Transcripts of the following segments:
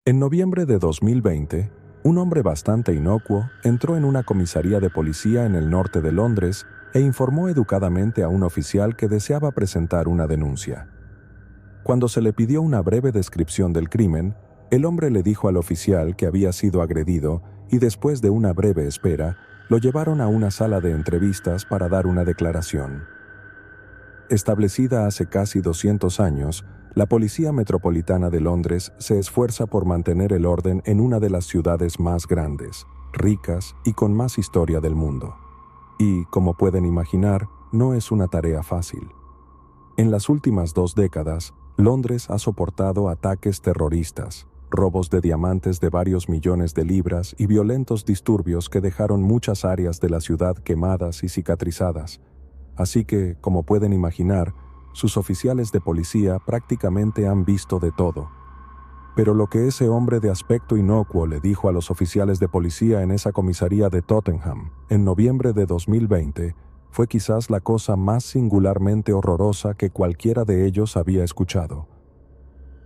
En noviembre de 2020, un hombre bastante inocuo entró en una comisaría de policía en el norte de Londres e informó educadamente a un oficial que deseaba presentar una denuncia. Cuando se le pidió una breve descripción del crimen, el hombre le dijo al oficial que había sido agredido y después de una breve espera, lo llevaron a una sala de entrevistas para dar una declaración. Establecida hace casi 200 años, la Policía Metropolitana de Londres se esfuerza por mantener el orden en una de las ciudades más grandes, ricas y con más historia del mundo. Y, como pueden imaginar, no es una tarea fácil. En las últimas 2 décadas, Londres ha soportado ataques terroristas, robos de diamantes de varios millones de libras y violentos disturbios que dejaron muchas áreas de la ciudad quemadas y cicatrizadas. Así que, como pueden imaginar, sus oficiales de policía prácticamente han visto de todo. Pero lo que ese hombre de aspecto inocuo le dijo a los oficiales de policía en esa comisaría de Tottenham, en noviembre de 2020, fue quizás la cosa más singularmente horrorosa que cualquiera de ellos había escuchado.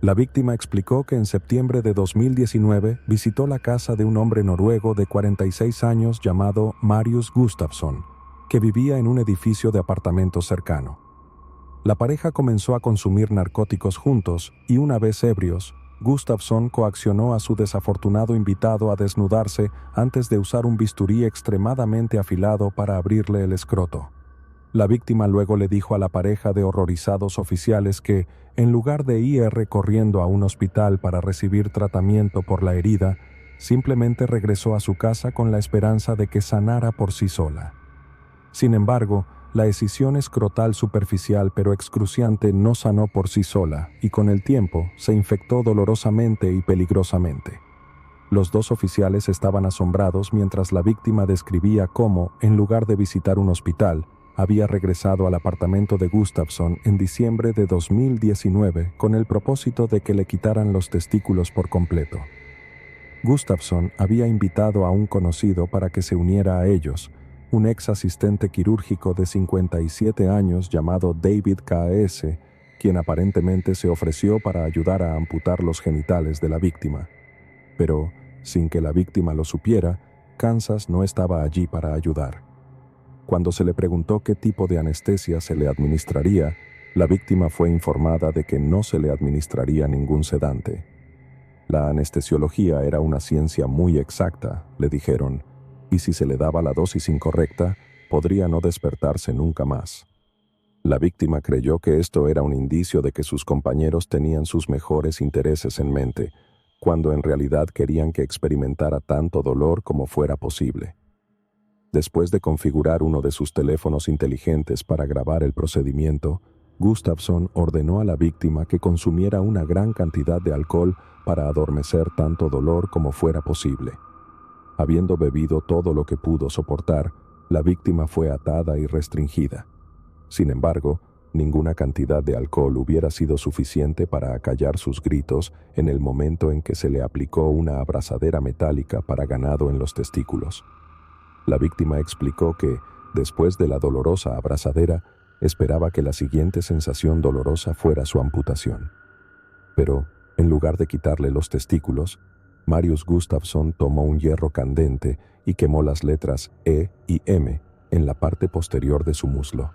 La víctima explicó que en septiembre de 2019 visitó la casa de un hombre noruego de 46 años llamado Marius Gustafsson, que vivía en un edificio de apartamentos cercano. La pareja comenzó a consumir narcóticos juntos y una vez ebrios, Gustafsson coaccionó a su desafortunado invitado a desnudarse antes de usar un bisturí extremadamente afilado para abrirle el escroto. La víctima luego le dijo a la pareja de horrorizados oficiales que, en lugar de ir corriendo a un hospital para recibir tratamiento por la herida, simplemente regresó a su casa con la esperanza de que sanara por sí sola. Sin embargo, la escisión escrotal superficial pero excruciante no sanó por sí sola y con el tiempo se infectó dolorosamente y peligrosamente. Los 2 oficiales estaban asombrados mientras la víctima describía cómo, en lugar de visitar un hospital, había regresado al apartamento de Gustafsson en diciembre de 2019 con el propósito de que le quitaran los testículos por completo. Gustafsson había invitado a un conocido para que se uniera a ellos, un ex asistente quirúrgico de 57 años llamado David K.S., quien aparentemente se ofreció para ayudar a amputar los genitales de la víctima. Pero, sin que la víctima lo supiera, Kansas no estaba allí para ayudar. Cuando se le preguntó qué tipo de anestesia se le administraría, la víctima fue informada de que no se le administraría ningún sedante. La anestesiología era una ciencia muy exacta, le dijeron, y si se le daba la dosis incorrecta, podría no despertarse nunca más. La víctima creyó que esto era un indicio de que sus compañeros tenían sus mejores intereses en mente, cuando en realidad querían que experimentara tanto dolor como fuera posible. Después de configurar uno de sus teléfonos inteligentes para grabar el procedimiento, Gustafsson ordenó a la víctima que consumiera una gran cantidad de alcohol para adormecer tanto dolor como fuera posible. Habiendo bebido todo lo que pudo soportar, la víctima fue atada y restringida. Sin embargo, ninguna cantidad de alcohol hubiera sido suficiente para acallar sus gritos en el momento en que se le aplicó una abrazadera metálica para ganado en los testículos. La víctima explicó que, después de la dolorosa abrazadera, esperaba que la siguiente sensación dolorosa fuera su amputación. Pero, en lugar de quitarle los testículos, Marius Gustafsson tomó un hierro candente y quemó las letras E y M en la parte posterior de su muslo.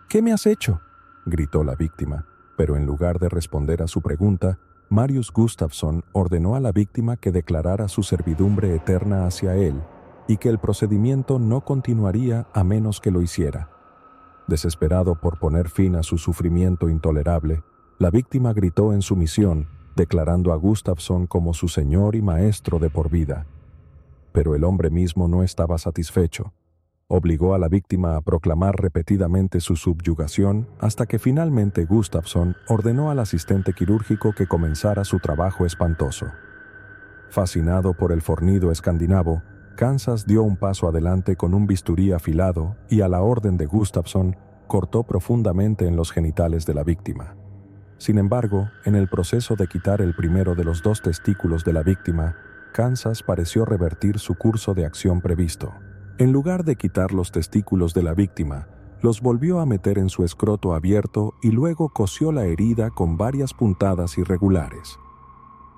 «¿Qué me has hecho?», gritó la víctima, pero en lugar de responder a su pregunta, Marius Gustafsson ordenó a la víctima que declarara su servidumbre eterna hacia él y que el procedimiento no continuaría a menos que lo hiciera. Desesperado por poner fin a su sufrimiento intolerable, la víctima gritó en sumisión, declarando a Gustafsson como su señor y maestro de por vida. Pero el hombre mismo no estaba satisfecho. Obligó a la víctima a proclamar repetidamente su subyugación hasta que finalmente Gustafsson ordenó al asistente quirúrgico que comenzara su trabajo espantoso. Fascinado por el fornido escandinavo, Kansas dio un paso adelante con un bisturí afilado y, a la orden de Gustafsson, cortó profundamente en los genitales de la víctima. Sin embargo, en el proceso de quitar el primero de los 2 testículos de la víctima, Kansas pareció revertir su curso de acción previsto. En lugar de quitar los testículos de la víctima, los volvió a meter en su escroto abierto y luego cosió la herida con varias puntadas irregulares.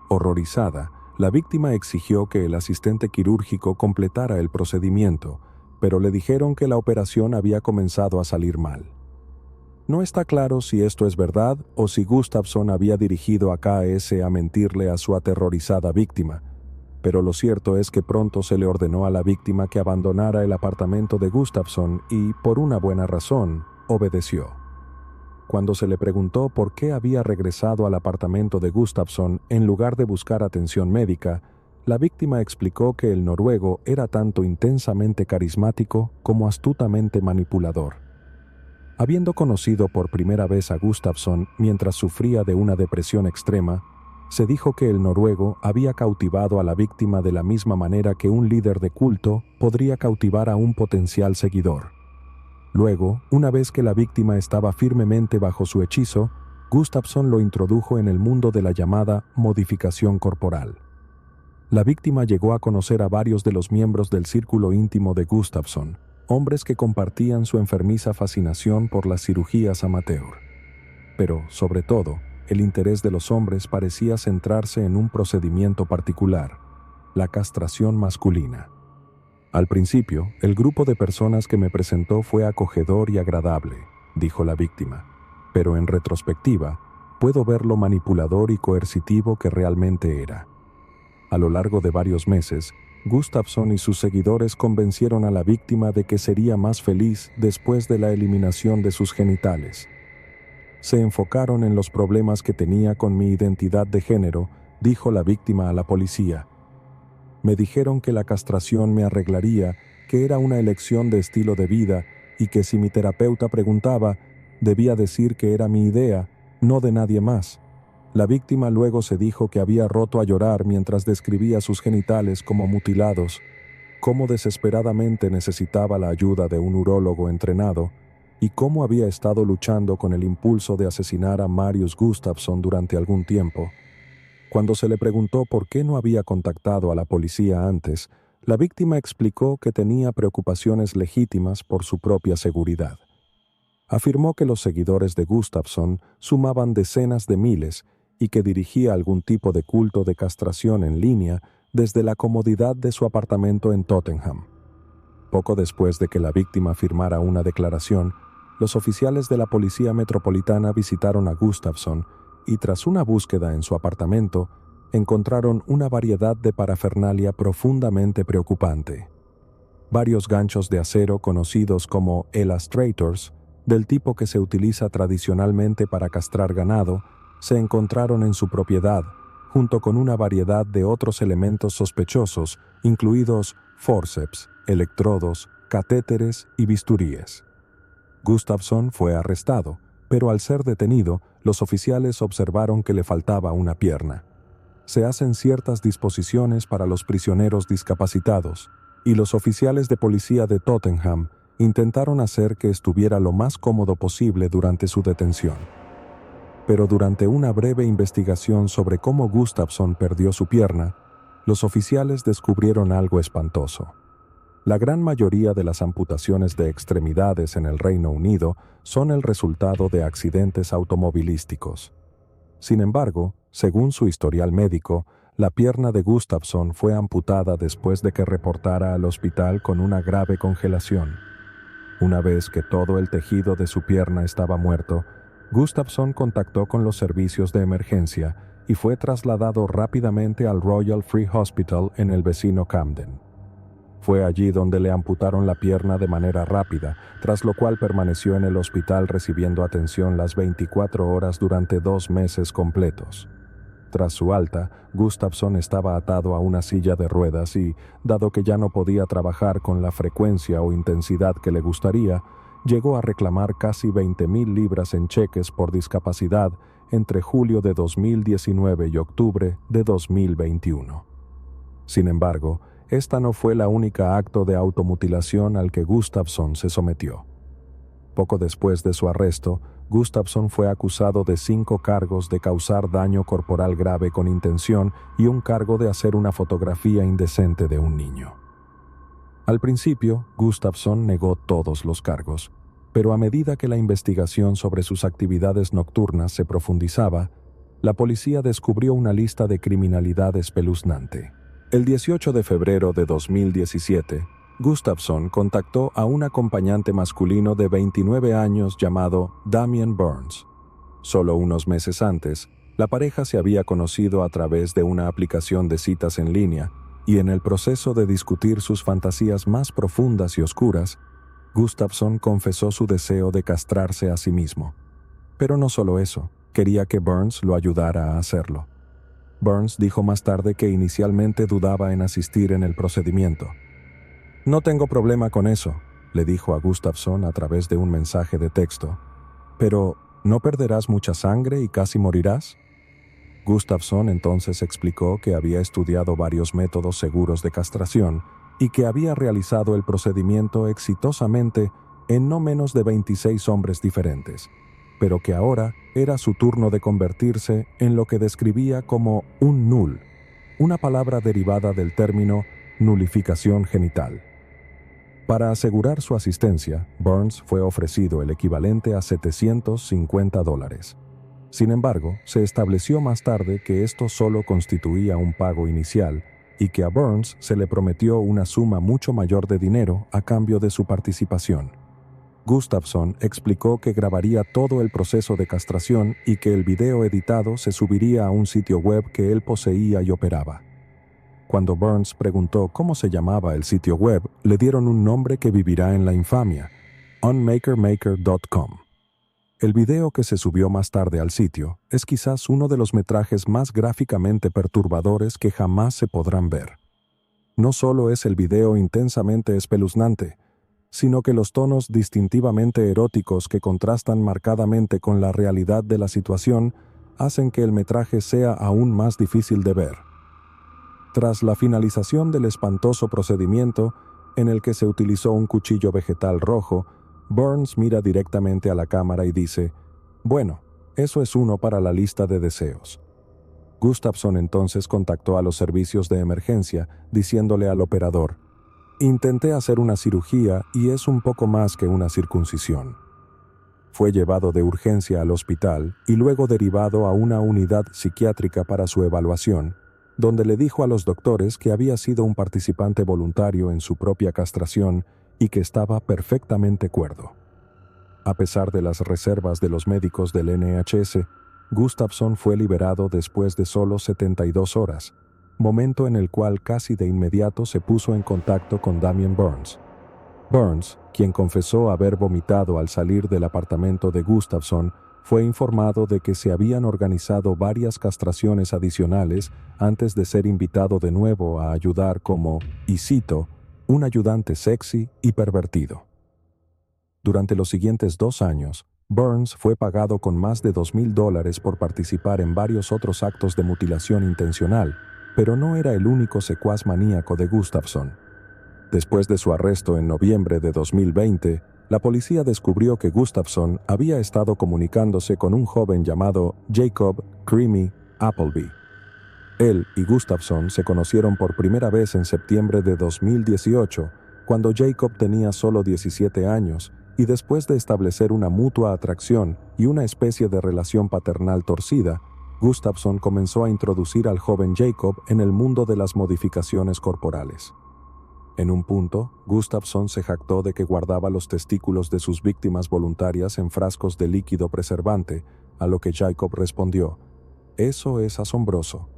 Horrorizada, la víctima exigió que el asistente quirúrgico completara el procedimiento, pero le dijeron que la operación había comenzado a salir mal. No está claro si esto es verdad o si Gustafsson había dirigido a KS a mentirle a su aterrorizada víctima, pero lo cierto es que pronto se le ordenó a la víctima que abandonara el apartamento de Gustafsson y, por una buena razón, obedeció. Cuando se le preguntó por qué había regresado al apartamento de Gustafsson en lugar de buscar atención médica, la víctima explicó que el noruego era tanto intensamente carismático como astutamente manipulador. Habiendo conocido por primera vez a Gustafsson mientras sufría de una depresión extrema, se dijo que el noruego había cautivado a la víctima de la misma manera que un líder de culto podría cautivar a un potencial seguidor. Luego, una vez que la víctima estaba firmemente bajo su hechizo, Gustafsson lo introdujo en el mundo de la llamada modificación corporal. La víctima llegó a conocer a varios de los miembros del círculo íntimo de Gustafsson, hombres que compartían su enfermiza fascinación por las cirugías amateur. Pero, sobre todo, el interés de los hombres parecía centrarse en un procedimiento particular, la castración masculina. Al principio, el grupo de personas que me presentó fue acogedor y agradable, dijo la víctima, pero en retrospectiva, puedo ver lo manipulador y coercitivo que realmente era. A lo largo de varios meses, Gustafsson y sus seguidores convencieron a la víctima de que sería más feliz después de la eliminación de sus genitales. Se enfocaron en los problemas que tenía con mi identidad de género, dijo la víctima a la policía. Me dijeron que la castración me arreglaría, que era una elección de estilo de vida y que si mi terapeuta preguntaba, debía decir que era mi idea, no de nadie más. La víctima luego se dijo que había roto a llorar mientras describía sus genitales como mutilados, cómo desesperadamente necesitaba la ayuda de un urólogo entrenado y cómo había estado luchando con el impulso de asesinar a Marius Gustafsson durante algún tiempo. Cuando se le preguntó por qué no había contactado a la policía antes, la víctima explicó que tenía preocupaciones legítimas por su propia seguridad. Afirmó que los seguidores de Gustafsson sumaban decenas de miles y que dirigía algún tipo de culto de castración en línea desde la comodidad de su apartamento en Tottenham. Poco después de que la víctima firmara una declaración, los oficiales de la Policía Metropolitana visitaron a Gustafsson y tras una búsqueda en su apartamento, encontraron una variedad de parafernalia profundamente preocupante. Varios ganchos de acero conocidos como elastrators, del tipo que se utiliza tradicionalmente para castrar ganado, se encontraron en su propiedad, junto con una variedad de otros elementos sospechosos, incluidos forceps, electrodos, catéteres y bisturíes. Gustafsson fue arrestado, pero al ser detenido, los oficiales observaron que le faltaba una pierna. Se hacen ciertas disposiciones para los prisioneros discapacitados, y los oficiales de policía de Tottenham intentaron hacer que estuviera lo más cómodo posible durante su detención. Pero durante una breve investigación sobre cómo Gustafsson perdió su pierna, los oficiales descubrieron algo espantoso. La gran mayoría de las amputaciones de extremidades en el Reino Unido son el resultado de accidentes automovilísticos. Sin embargo, según su historial médico, la pierna de Gustafsson fue amputada después de que reportara al hospital con una grave congelación. Una vez que todo el tejido de su pierna estaba muerto, Gustafsson contactó con los servicios de emergencia y fue trasladado rápidamente al Royal Free Hospital en el vecino Camden. Fue allí donde le amputaron la pierna de manera rápida, tras lo cual permaneció en el hospital recibiendo atención las 24 horas durante 2 meses completos. Tras su alta, Gustafsson estaba atado a una silla de ruedas y, dado que ya no podía trabajar con la frecuencia o intensidad que le gustaría, llegó a reclamar casi 20,000 libras en cheques por discapacidad entre julio de 2019 y octubre de 2021. Sin embargo, esta no fue la única acto de automutilación al que Gustafsson se sometió. Poco después de su arresto, Gustafsson fue acusado de 5 cargos de causar daño corporal grave con intención y un cargo de hacer una fotografía indecente de un niño. Al principio, Gustafsson negó todos los cargos, pero a medida que la investigación sobre sus actividades nocturnas se profundizaba, la policía descubrió una lista de criminalidad espeluznante. El 18 de febrero de 2017, Gustafson contactó a un acompañante masculino de 29 años llamado Damien Burns. Solo unos meses antes, la pareja se había conocido a través de una aplicación de citas en línea y en el proceso de discutir sus fantasías más profundas y oscuras, Gustafson confesó su deseo de castrarse a sí mismo. Pero no solo eso, quería que Burns lo ayudara a hacerlo. Burns dijo más tarde que inicialmente dudaba en asistir en el procedimiento. «No tengo problema con eso», le dijo a Gustafson a través de un mensaje de texto. «Pero, ¿no perderás mucha sangre y casi morirás?». Gustafson entonces explicó que había estudiado varios métodos seguros de castración y que había realizado el procedimiento exitosamente en no menos de 26 hombres diferentes, pero que ahora era su turno de convertirse en lo que describía como un null, una palabra derivada del término nulificación genital. Para asegurar su asistencia, Burns fue ofrecido el equivalente a $750. Sin embargo, se estableció más tarde que esto solo constituía un pago inicial y que a Burns se le prometió una suma mucho mayor de dinero a cambio de su participación. Gustafson explicó que grabaría todo el proceso de castración y que el video editado se subiría a un sitio web que él poseía y operaba. Cuando Burns preguntó cómo se llamaba el sitio web, le dieron un nombre que vivirá en la infamia: unmakermaker.com. El video que se subió más tarde al sitio es quizás uno de los metrajes más gráficamente perturbadores que jamás se podrán ver. No solo es el video intensamente espeluznante, sino que los tonos distintivamente eróticos que contrastan marcadamente con la realidad de la situación hacen que el metraje sea aún más difícil de ver. Tras la finalización del espantoso procedimiento, en el que se utilizó un cuchillo vegetal rojo, Burns mira directamente a la cámara y dice: «Bueno, eso es uno para la lista de deseos». Gustafson entonces contactó a los servicios de emergencia, diciéndole al operador: «Intenté hacer una cirugía y es un poco más que una circuncisión». Fue llevado de urgencia al hospital y luego derivado a una unidad psiquiátrica para su evaluación, donde le dijo a los doctores que había sido un participante voluntario en su propia castración y que estaba perfectamente cuerdo. A pesar de las reservas de los médicos del NHS, Gustafson fue liberado después de solo 72 horas, momento en el cual casi de inmediato se puso en contacto con Damien Burns. Burns, quien confesó haber vomitado al salir del apartamento de Gustafson, fue informado de que se habían organizado varias castraciones adicionales antes de ser invitado de nuevo a ayudar como, y cito, un ayudante sexy y pervertido. Durante los siguientes 2 años, Burns fue pagado con más de $2,000 por participar en varios otros actos de mutilación intencional, pero no era el único secuaz maníaco de Gustafson. Después de su arresto en noviembre de 2020, la policía descubrió que Gustafson había estado comunicándose con un joven llamado Jacob Creamy Appleby. Él y Gustafson se conocieron por primera vez en septiembre de 2018, cuando Jacob tenía solo 17 años, y después de establecer una mutua atracción y una especie de relación paternal torcida, Gustafson comenzó a introducir al joven Jacob en el mundo de las modificaciones corporales. En un punto, Gustafson se jactó de que guardaba los testículos de sus víctimas voluntarias en frascos de líquido preservante, a lo que Jacob respondió: «Eso es asombroso».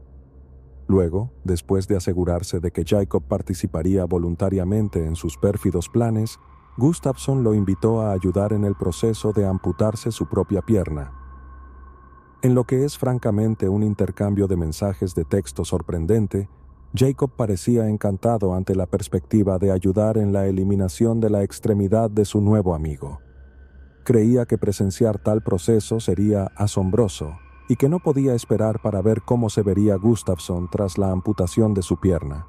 Luego, después de asegurarse de que Jacob participaría voluntariamente en sus pérfidos planes, Gustafson lo invitó a ayudar en el proceso de amputarse su propia pierna. En lo que es francamente un intercambio de mensajes de texto sorprendente, Jacob parecía encantado ante la perspectiva de ayudar en la eliminación de la extremidad de su nuevo amigo. Creía que presenciar tal proceso sería asombroso y que no podía esperar para ver cómo se vería Gustafson tras la amputación de su pierna.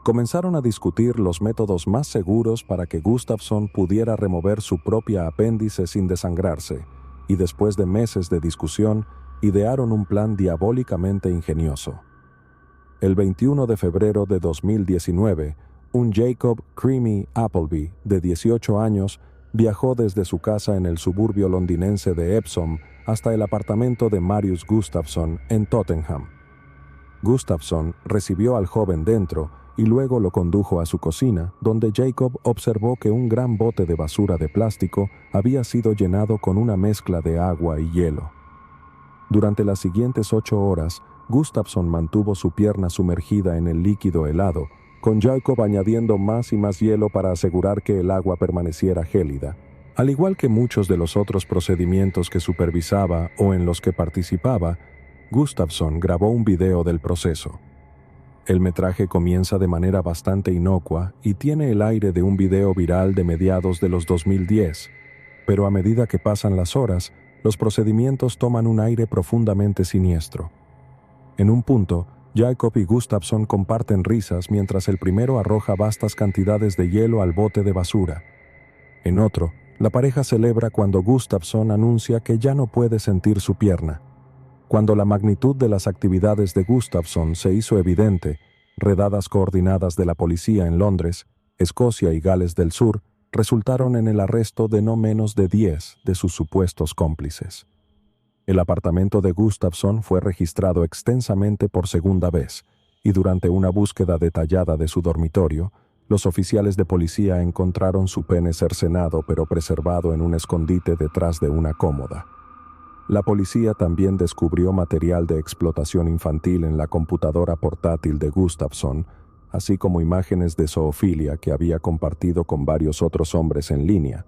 Comenzaron a discutir los métodos más seguros para que Gustafson pudiera remover su propia apéndice sin desangrarse, y después de meses de discusión, idearon un plan diabólicamente ingenioso. El 21 de febrero de 2019, un Jacob Creamy Appleby, de 18 años, viajó desde su casa en el suburbio londinense de Epsom hasta el apartamento de Marius Gustafsson en Tottenham. Gustafsson recibió al joven dentro y luego lo condujo a su cocina, donde Jacob observó que un gran bote de basura de plástico había sido llenado con una mezcla de agua y hielo. Durante las siguientes 8 horas, Gustafsson mantuvo su pierna sumergida en el líquido helado, con Jacob añadiendo más y más hielo para asegurar que el agua permaneciera gélida. Al igual que muchos de los otros procedimientos que supervisaba o en los que participaba, Gustafsson grabó un video del proceso. El metraje comienza de manera bastante inocua y tiene el aire de un video viral de mediados de los 2010, pero a medida que pasan las horas, los procedimientos toman un aire profundamente siniestro. En un punto, Jacob y Gustafsson comparten risas mientras el primero arroja vastas cantidades de hielo al bote de basura. En otro, la pareja celebra cuando Gustafsson anuncia que ya no puede sentir su pierna. Cuando la magnitud de las actividades de Gustafsson se hizo evidente, redadas coordinadas de la policía en Londres, Escocia y Gales del Sur resultaron en el arresto de no menos de 10 de sus supuestos cómplices. El apartamento de Gustafsson fue registrado extensamente por segunda vez, y durante una búsqueda detallada de su dormitorio, los oficiales de policía encontraron su pene cercenado pero preservado en un escondite detrás de una cómoda. La policía también descubrió material de explotación infantil en la computadora portátil de Gustafsson, así como imágenes de zoofilia que había compartido con varios otros hombres en línea.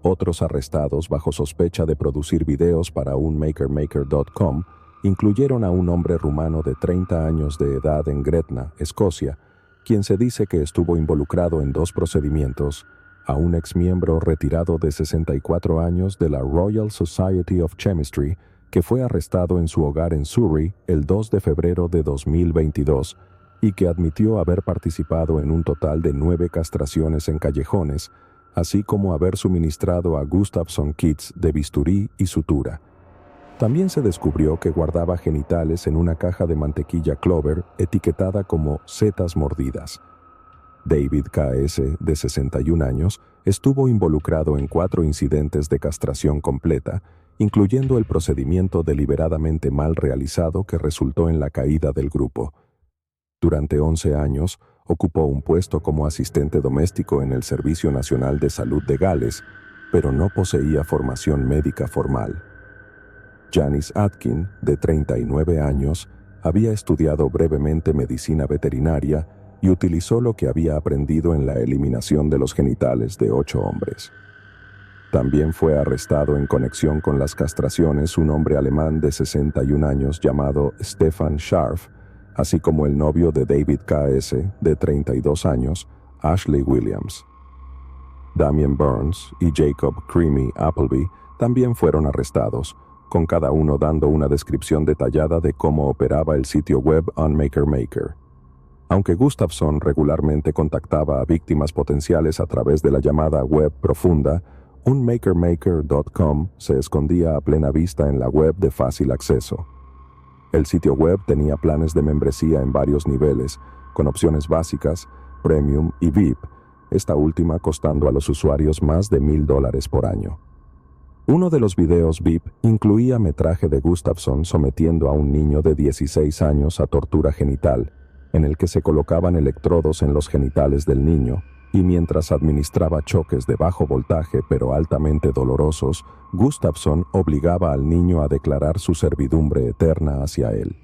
Otros arrestados bajo sospecha de producir videos para un makermaker.com incluyeron a un hombre rumano de 30 años de edad en Gretna, Escocia, quien se dice que estuvo involucrado en 2 procedimientos, a un exmiembro retirado de 64 años de la Royal Society of Chemistry, que fue arrestado en su hogar en Surrey el 2 de febrero de 2022 y que admitió haber participado en un total de 9 castraciones en callejones, así como haber suministrado a Gustafsson kits de bisturí y sutura. También se descubrió que guardaba genitales en una caja de mantequilla Clover etiquetada como setas mordidas. David K.S., de 61 años, estuvo involucrado en 4 incidentes de castración completa, incluyendo el procedimiento deliberadamente mal realizado que resultó en la caída del grupo. Durante 11 años, ocupó un puesto como asistente doméstico en el Servicio Nacional de Salud de Gales, pero no poseía formación médica formal. Janice Atkin, de 39 años, había estudiado brevemente medicina veterinaria y utilizó lo que había aprendido en la eliminación de los genitales de 8 hombres. También fue arrestado en conexión con las castraciones un hombre alemán de 61 años llamado Stefan Scharf, así como el novio de David K.S., de 32 años, Ashley Williams. Damien Burns y Jacob Creamy Appleby también fueron arrestados, con cada uno dando una descripción detallada de cómo operaba el sitio web Unmakermaker. Aunque Gustafsson regularmente contactaba a víctimas potenciales a través de la llamada web profunda, Unmakermaker.com se escondía a plena vista en la web de fácil acceso. El sitio web tenía planes de membresía en varios niveles, con opciones básicas, premium y VIP, esta última costando a los usuarios más de $1,000 por año. Uno de los videos VIP incluía metraje de Gustafsson sometiendo a un niño de 16 años a tortura genital, en el que se colocaban electrodos en los genitales del niño, y mientras administraba choques de bajo voltaje pero altamente dolorosos, Gustafsson obligaba al niño a declarar su servidumbre eterna hacia él.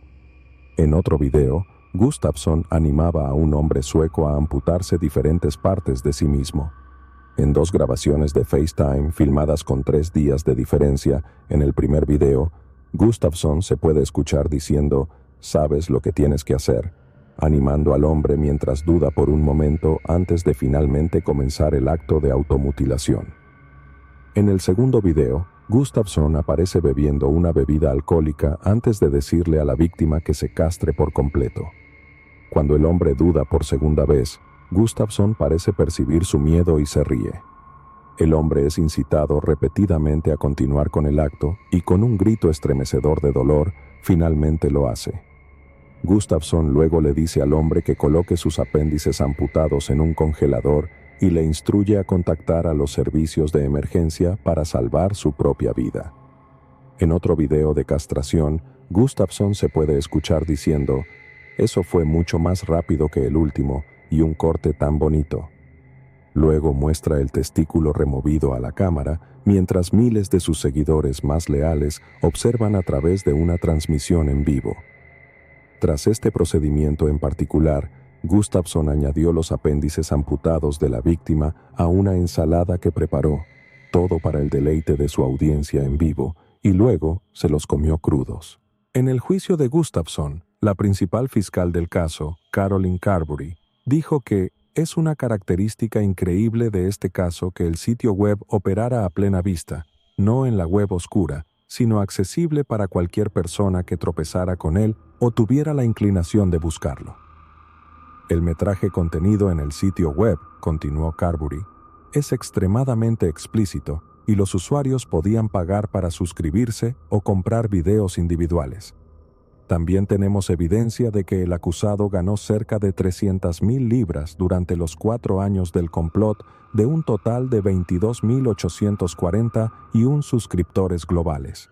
En otro video, Gustafsson animaba a un hombre sueco a amputarse diferentes partes de sí mismo. En 2 grabaciones de FaceTime filmadas con 3 días de diferencia, en el primer video, Gustafsson se puede escuchar diciendo «Sabes lo que tienes que hacer», animando al hombre mientras duda por un momento antes de finalmente comenzar el acto de automutilación. En el segundo video, Gustafsson aparece bebiendo una bebida alcohólica antes de decirle a la víctima que se castre por completo. Cuando el hombre duda por segunda vez, Gustafsson parece percibir su miedo y se ríe. El hombre es incitado repetidamente a continuar con el acto y con un grito estremecedor de dolor, finalmente lo hace. Gustafsson luego le dice al hombre que coloque sus apéndices amputados en un congelador y le instruye a contactar a los servicios de emergencia para salvar su propia vida. En otro video de castración, Gustafsson se puede escuchar diciendo: «Eso fue mucho más rápido que el último y un corte tan bonito». Luego muestra el testículo removido a la cámara, mientras miles de sus seguidores más leales observan a través de una transmisión en vivo. Tras este procedimiento en particular, Gustafsson añadió los apéndices amputados de la víctima a una ensalada que preparó, todo para el deleite de su audiencia en vivo, y luego se los comió crudos. En el juicio de Gustafsson, la principal fiscal del caso, Caroline Carbury, dijo que es una característica increíble de este caso que el sitio web operara a plena vista, no en la web oscura, sino accesible para cualquier persona que tropezara con él o tuviera la inclinación de buscarlo. El metraje contenido en el sitio web, continuó Carbury, es extremadamente explícito y los usuarios podían pagar para suscribirse o comprar videos individuales. También tenemos evidencia de que el acusado ganó cerca de 300,000 libras durante los 4 años del complot de un total de 22,841 suscriptores globales.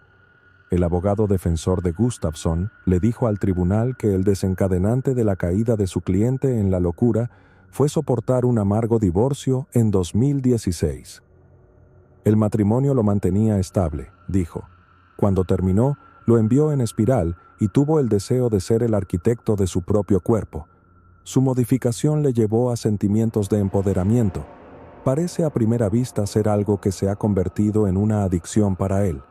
El abogado defensor de Gustafsson le dijo al tribunal que el desencadenante de la caída de su cliente en la locura fue soportar un amargo divorcio en 2016. El matrimonio lo mantenía estable, dijo. Cuando terminó, lo envió en espiral y tuvo el deseo de ser el arquitecto de su propio cuerpo. Su modificación le llevó a sentimientos de empoderamiento. Parece a primera vista ser algo que se ha convertido en una adicción para él.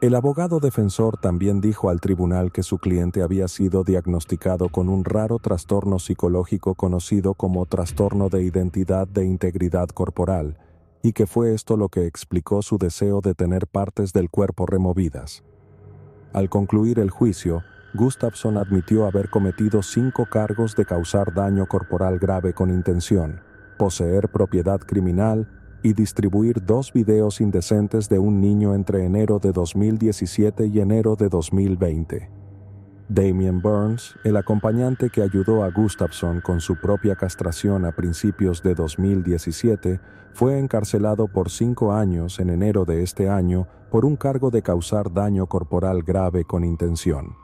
El abogado defensor también dijo al tribunal que su cliente había sido diagnosticado con un raro trastorno psicológico conocido como trastorno de identidad de integridad corporal, y que fue esto lo que explicó su deseo de tener partes del cuerpo removidas. Al concluir el juicio, Gustafsson admitió haber cometido 5 cargos de causar daño corporal grave con intención, poseer propiedad criminal y distribuir 2 videos indecentes de un niño entre enero de 2017 y enero de 2020. Damien Burns, el acompañante que ayudó a Gustafsson con su propia castración a principios de 2017, fue encarcelado por 5 años en enero de este año por un cargo de causar daño corporal grave con intención.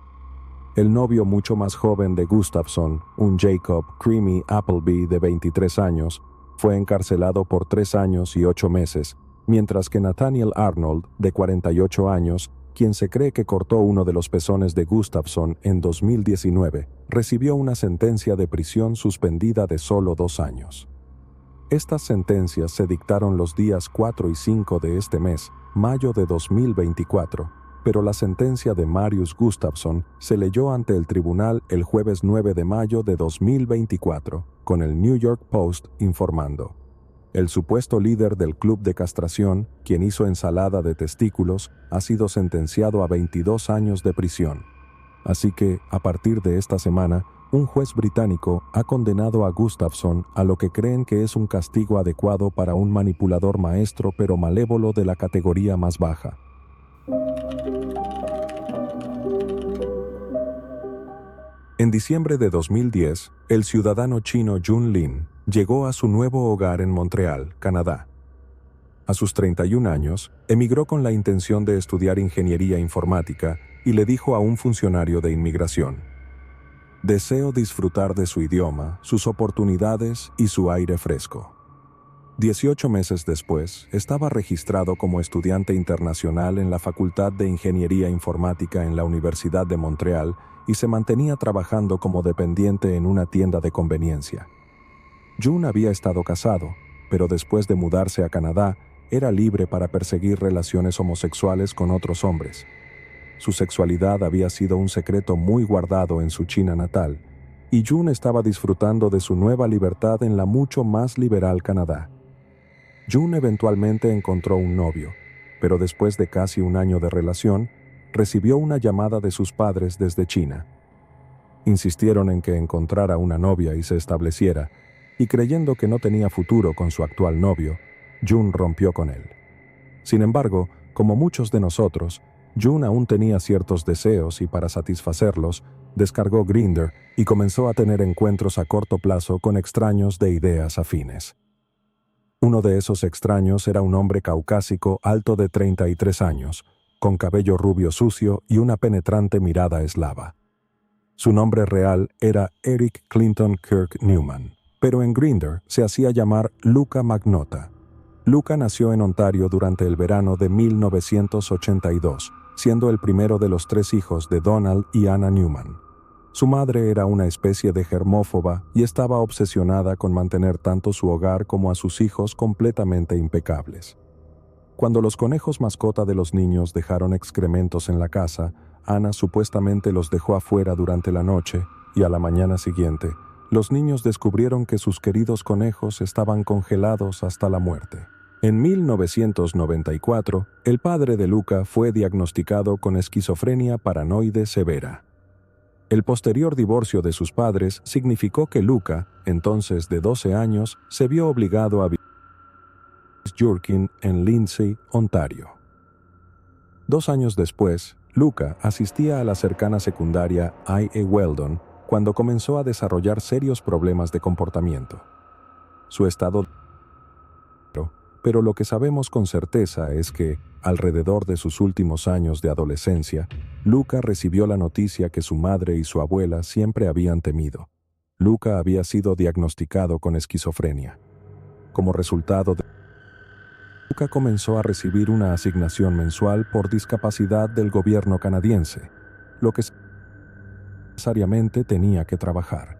El novio mucho más joven de Gustafsson, un Jacob Creamy Appleby de 23 años, fue encarcelado por 3 años y 8 meses, mientras que Nathaniel Arnold, de 48 años, quien se cree que cortó uno de los pezones de Gustafsson en 2019, recibió una sentencia de prisión suspendida de solo 2 años. Estas sentencias se dictaron los días 4 y 5 de este mes, mayo de 2024, pero la sentencia de Marius Gustafsson se leyó ante el tribunal el jueves 9 de mayo de 2024, con el New York Post informando. El supuesto líder del club de castración, quien hizo ensalada de testículos, ha sido sentenciado a 22 años de prisión. Así que, a partir de esta semana, un juez británico ha condenado a Gustafsson a lo que creen que es un castigo adecuado para un manipulador maestro pero malévolo de la categoría más baja. En diciembre de 2010, el ciudadano chino Jun Lin llegó a su nuevo hogar en Montreal, Canadá. A sus 31 años, emigró con la intención de estudiar ingeniería informática y le dijo a un funcionario de inmigración: «Deseo disfrutar de su idioma, sus oportunidades y su aire fresco». 18 meses después, estaba registrado como estudiante internacional en la Facultad de Ingeniería Informática en la Universidad de Montreal y se mantenía trabajando como dependiente en una tienda de conveniencia. Jun había estado casado, pero después de mudarse a Canadá, era libre para perseguir relaciones homosexuales con otros hombres. Su sexualidad había sido un secreto muy guardado en su China natal, y Jun estaba disfrutando de su nueva libertad en la mucho más liberal Canadá. Jun eventualmente encontró un novio, pero después de casi un año de relación, recibió una llamada de sus padres desde China. Insistieron en que encontrara una novia y se estableciera, y creyendo que no tenía futuro con su actual novio, Jun rompió con él. Sin embargo, como muchos de nosotros, Jun aún tenía ciertos deseos y para satisfacerlos, descargó Grindr y comenzó a tener encuentros a corto plazo con extraños de ideas afines. Uno de esos extraños era un hombre caucásico alto de 33 años, con cabello rubio sucio y una penetrante mirada eslava. Su nombre real era Eric Clinton Kirk Newman, pero en Grindr se hacía llamar Luca Magnotta. Luca nació en Ontario durante el verano de 1982, siendo el primero de los 3 hijos de Donald y Anna Newman. Su madre era una especie de germófoba y estaba obsesionada con mantener tanto su hogar como a sus hijos completamente impecables. Cuando los conejos mascota de los niños dejaron excrementos en la casa, Ana supuestamente los dejó afuera durante la noche y a la mañana siguiente, los niños descubrieron que sus queridos conejos estaban congelados hasta la muerte. En 1994, el padre de Luca fue diagnosticado con esquizofrenia paranoide severa. El posterior divorcio de sus padres significó que Luca, entonces de 12 años, se vio obligado a vivir en Jurkin, en Lindsay, Ontario. 2 años después, Luca asistía a la cercana secundaria I.A. Weldon cuando comenzó a desarrollar serios problemas de comportamiento. Su estado pero lo que sabemos con certeza es que, alrededor de sus últimos años de adolescencia, Luca recibió la noticia que su madre y su abuela siempre habían temido. Luca había sido diagnosticado con esquizofrenia. Como resultado Luca comenzó a recibir una asignación mensual por discapacidad del gobierno canadiense, lo que necesariamente tenía que trabajar.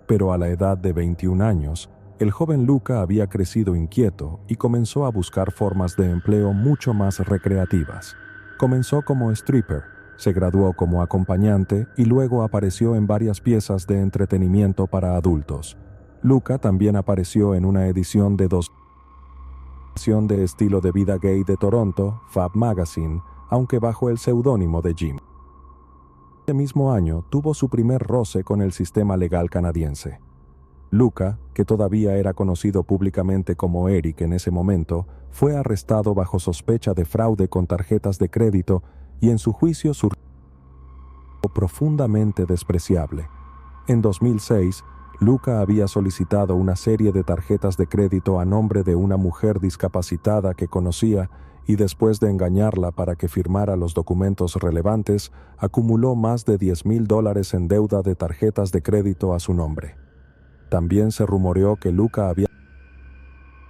Pero a la edad de 21 años, el joven Luca había crecido inquieto y comenzó a buscar formas de empleo mucho más recreativas. Comenzó como stripper, se graduó como acompañante y luego apareció en varias piezas de entretenimiento para adultos. Luca también apareció en una edición de de estilo de vida gay de Toronto, Fab Magazine, aunque bajo el seudónimo de Jim. Ese mismo año tuvo su primer roce con el sistema legal canadiense. Luca, que todavía era conocido públicamente como Eric en ese momento, fue arrestado bajo sospecha de fraude con tarjetas de crédito y en su juicio surgió profundamente despreciable. En 2006, Luca había solicitado una serie de tarjetas de crédito a nombre de una mujer discapacitada que conocía y después de engañarla para que firmara los documentos relevantes, acumuló más de $10,000 en deuda de tarjetas de crédito a su nombre. También se rumoreó que Luca había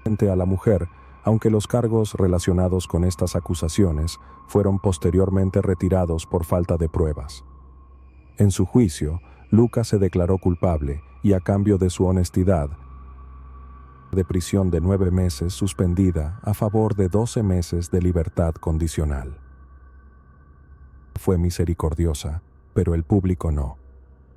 a la mujer, aunque los cargos relacionados con estas acusaciones fueron posteriormente retirados por falta de pruebas. En su juicio, Luca se declaró culpable y a cambio de su honestidad, de prisión de 9 meses suspendida a favor de 12 meses de libertad condicional. Fue misericordiosa, pero el público no.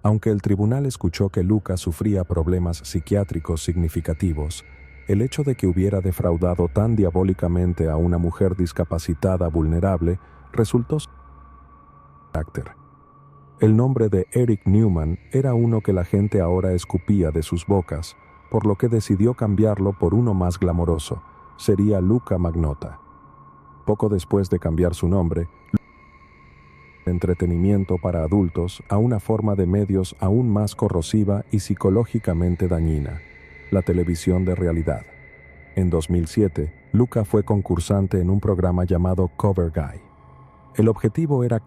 Aunque el tribunal escuchó que Luca sufría problemas psiquiátricos significativos, el hecho de que hubiera defraudado tan diabólicamente a una mujer discapacitada vulnerable resultó sin carácter. El nombre de Eric Newman era uno que la gente ahora escupía de sus bocas, por lo que decidió cambiarlo por uno más glamoroso. Sería Luca Magnotta. Poco después de cambiar su nombre, entretenimiento para adultos a una forma de medios aún más corrosiva y psicológicamente dañina, la televisión de realidad. En 2007, Luca fue concursante en un programa llamado Cover Guy. El objetivo era que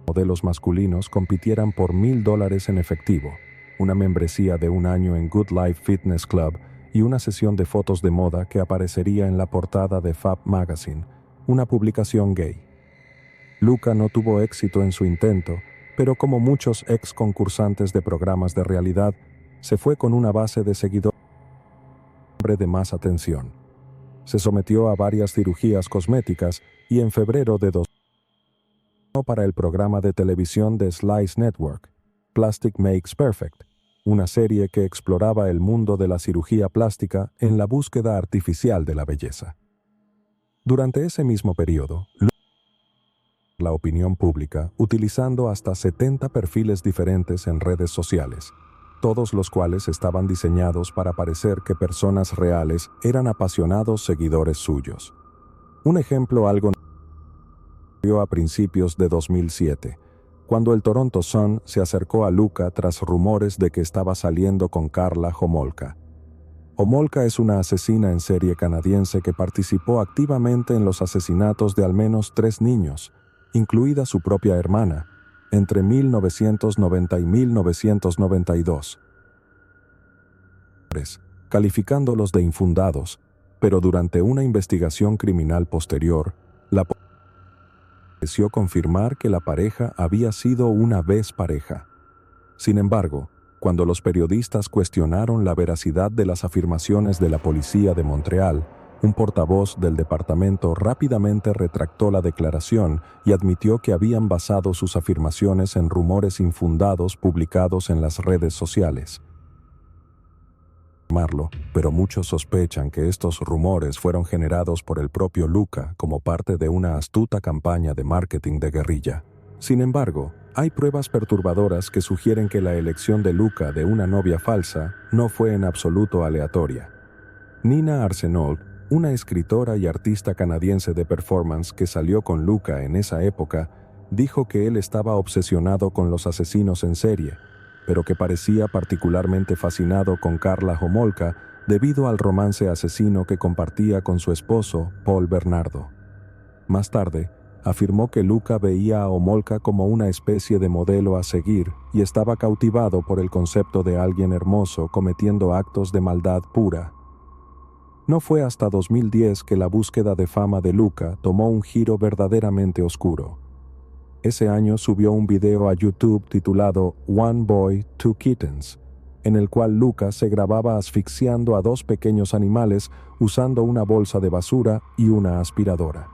modelos masculinos compitieran por $1,000 en efectivo, una membresía de 1 año en Good Life Fitness Club y una sesión de fotos de moda que aparecería en la portada de Fab Magazine, una publicación gay. Luca no tuvo éxito en su intento, pero como muchos ex concursantes de programas de realidad, se fue con una base de seguidores de más atención. Se sometió a varias cirugías cosméticas y en febrero de 2000 para el programa de televisión de Slice Network, Plastic Makes Perfect, una serie que exploraba el mundo de la cirugía plástica en la búsqueda artificial de la belleza. Durante ese mismo periodo, la opinión pública utilizando hasta 70 perfiles diferentes en redes sociales, todos los cuales estaban diseñados para parecer que personas reales eran apasionados seguidores suyos. Un ejemplo algo a principios de 2007, cuando el Toronto Sun se acercó a Luca tras rumores de que estaba saliendo con Karla Homolka. Homolka es una asesina en serie canadiense que participó activamente en los asesinatos de al menos 3 niños, incluida su propia hermana, entre 1990 y 1992, calificándolos de infundados, pero durante una investigación criminal posterior, la policía pareció confirmar que la pareja había sido una vez pareja. Sin embargo, cuando los periodistas cuestionaron la veracidad de las afirmaciones de la policía de Montreal, un portavoz del departamento rápidamente retractó la declaración y admitió que habían basado sus afirmaciones en rumores infundados publicados en las redes sociales. Pero muchos sospechan que estos rumores fueron generados por el propio Luca como parte de una astuta campaña de marketing de guerrilla. Sin embargo, hay pruebas perturbadoras que sugieren que la elección de Luca de una novia falsa no fue en absoluto aleatoria. Nina Arsenault, una escritora y artista canadiense de performance que salió con Luca en esa época, dijo que él estaba obsesionado con los asesinos en serie, pero que parecía particularmente fascinado con Karla Homolka debido al romance asesino que compartía con su esposo, Paul Bernardo. Más tarde, afirmó que Luca veía a Homolka como una especie de modelo a seguir y estaba cautivado por el concepto de alguien hermoso cometiendo actos de maldad pura. No fue hasta 2010 que la búsqueda de fama de Luca tomó un giro verdaderamente oscuro. Ese año subió un video a YouTube titulado One Boy, Two Kittens, en el cual Luca se grababa asfixiando a 2 pequeños animales usando una bolsa de basura y una aspiradora.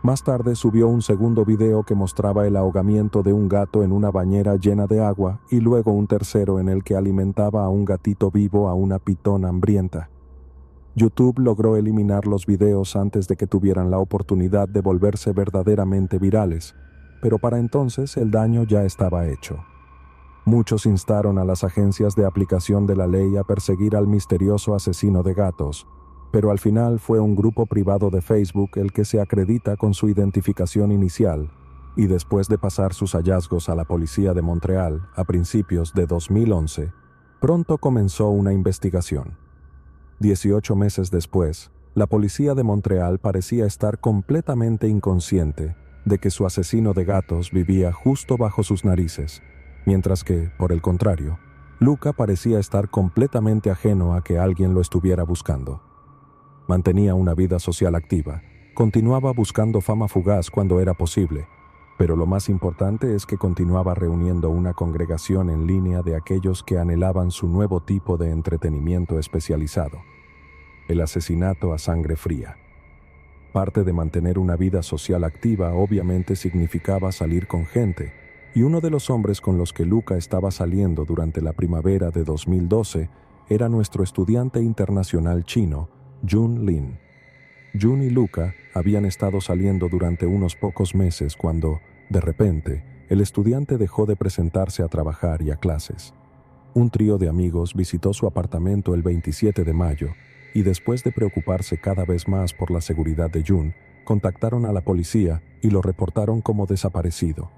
Más tarde subió un segundo video que mostraba el ahogamiento de un gato en una bañera llena de agua y luego un tercero en el que alimentaba a un gatito vivo a una pitón hambrienta. YouTube logró eliminar los videos antes de que tuvieran la oportunidad de volverse verdaderamente virales, pero para entonces el daño ya estaba hecho. Muchos instaron a las agencias de aplicación de la ley a perseguir al misterioso asesino de gatos, pero al final fue un grupo privado de Facebook el que se acredita con su identificación inicial, y después de pasar sus hallazgos a la policía de Montreal a principios de 2011, pronto comenzó una investigación. 18 meses después, la policía de Montreal parecía estar completamente inconsciente de que su asesino de gatos vivía justo bajo sus narices, mientras que, por el contrario, Luca parecía estar completamente ajeno a que alguien lo estuviera buscando. Mantenía una vida social activa, continuaba buscando fama fugaz cuando era posible, pero lo más importante es que continuaba reuniendo una congregación en línea de aquellos que anhelaban su nuevo tipo de entretenimiento especializado: el asesinato a sangre fría. Parte de mantener una vida social activa obviamente significaba salir con gente, y uno de los hombres con los que Luca estaba saliendo durante la primavera de 2012 era nuestro estudiante internacional chino, Jun Lin. Jun y Luca habían estado saliendo durante unos pocos meses cuando, de repente, el estudiante dejó de presentarse a trabajar y a clases. Un trío de amigos visitó su apartamento el 27 de mayo, y después de preocuparse cada vez más por la seguridad de Jun, contactaron a la policía y lo reportaron como desaparecido.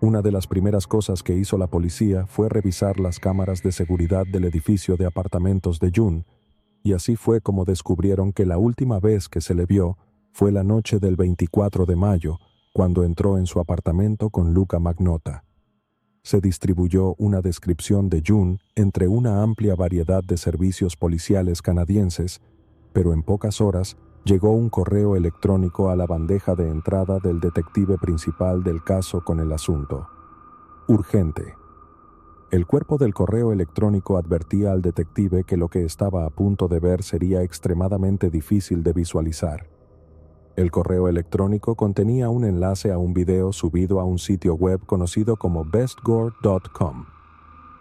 Una de las primeras cosas que hizo la policía fue revisar las cámaras de seguridad del edificio de apartamentos de Jun, y así fue como descubrieron que la última vez que se le vio fue la noche del 24 de mayo, cuando entró en su apartamento con Luca Magnotta. Se distribuyó una descripción de Jun entre una amplia variedad de servicios policiales canadienses, pero en pocas horas llegó un correo electrónico a la bandeja de entrada del detective principal del caso con el asunto: urgente. El cuerpo del correo electrónico advertía al detective que lo que estaba a punto de ver sería extremadamente difícil de visualizar. El correo electrónico contenía un enlace a un video subido a un sitio web conocido como bestgore.com.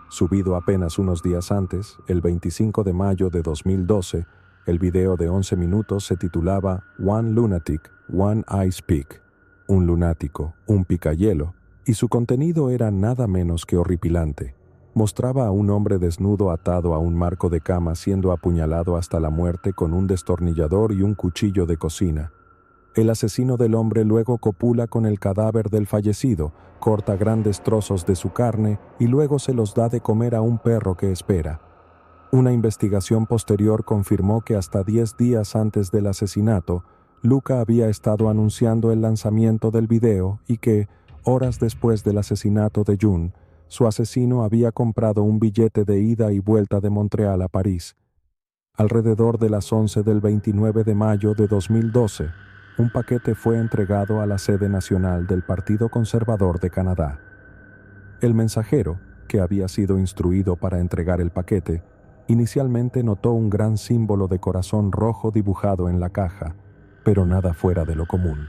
Subido apenas unos días antes, el 25 de mayo de 2012, el video de 11 minutos se titulaba One Lunatic, One Ice Pick, un lunático, un picayelo, y su contenido era nada menos que horripilante. Mostraba a un hombre desnudo atado a un marco de cama siendo apuñalado hasta la muerte con un destornillador y un cuchillo de cocina. El asesino del hombre luego copula con el cadáver del fallecido, corta grandes trozos de su carne y luego se los da de comer a un perro que espera. Una investigación posterior confirmó que hasta 10 días antes del asesinato, Luca había estado anunciando el lanzamiento del video y que, horas después del asesinato de June, su asesino había comprado un billete de ida y vuelta de Montreal a París. Alrededor de las 11 del 29 de mayo de 2012, un paquete fue entregado a la sede nacional del Partido Conservador de Canadá. El mensajero, que había sido instruido para entregar el paquete, inicialmente notó un gran símbolo de corazón rojo dibujado en la caja, pero nada fuera de lo común.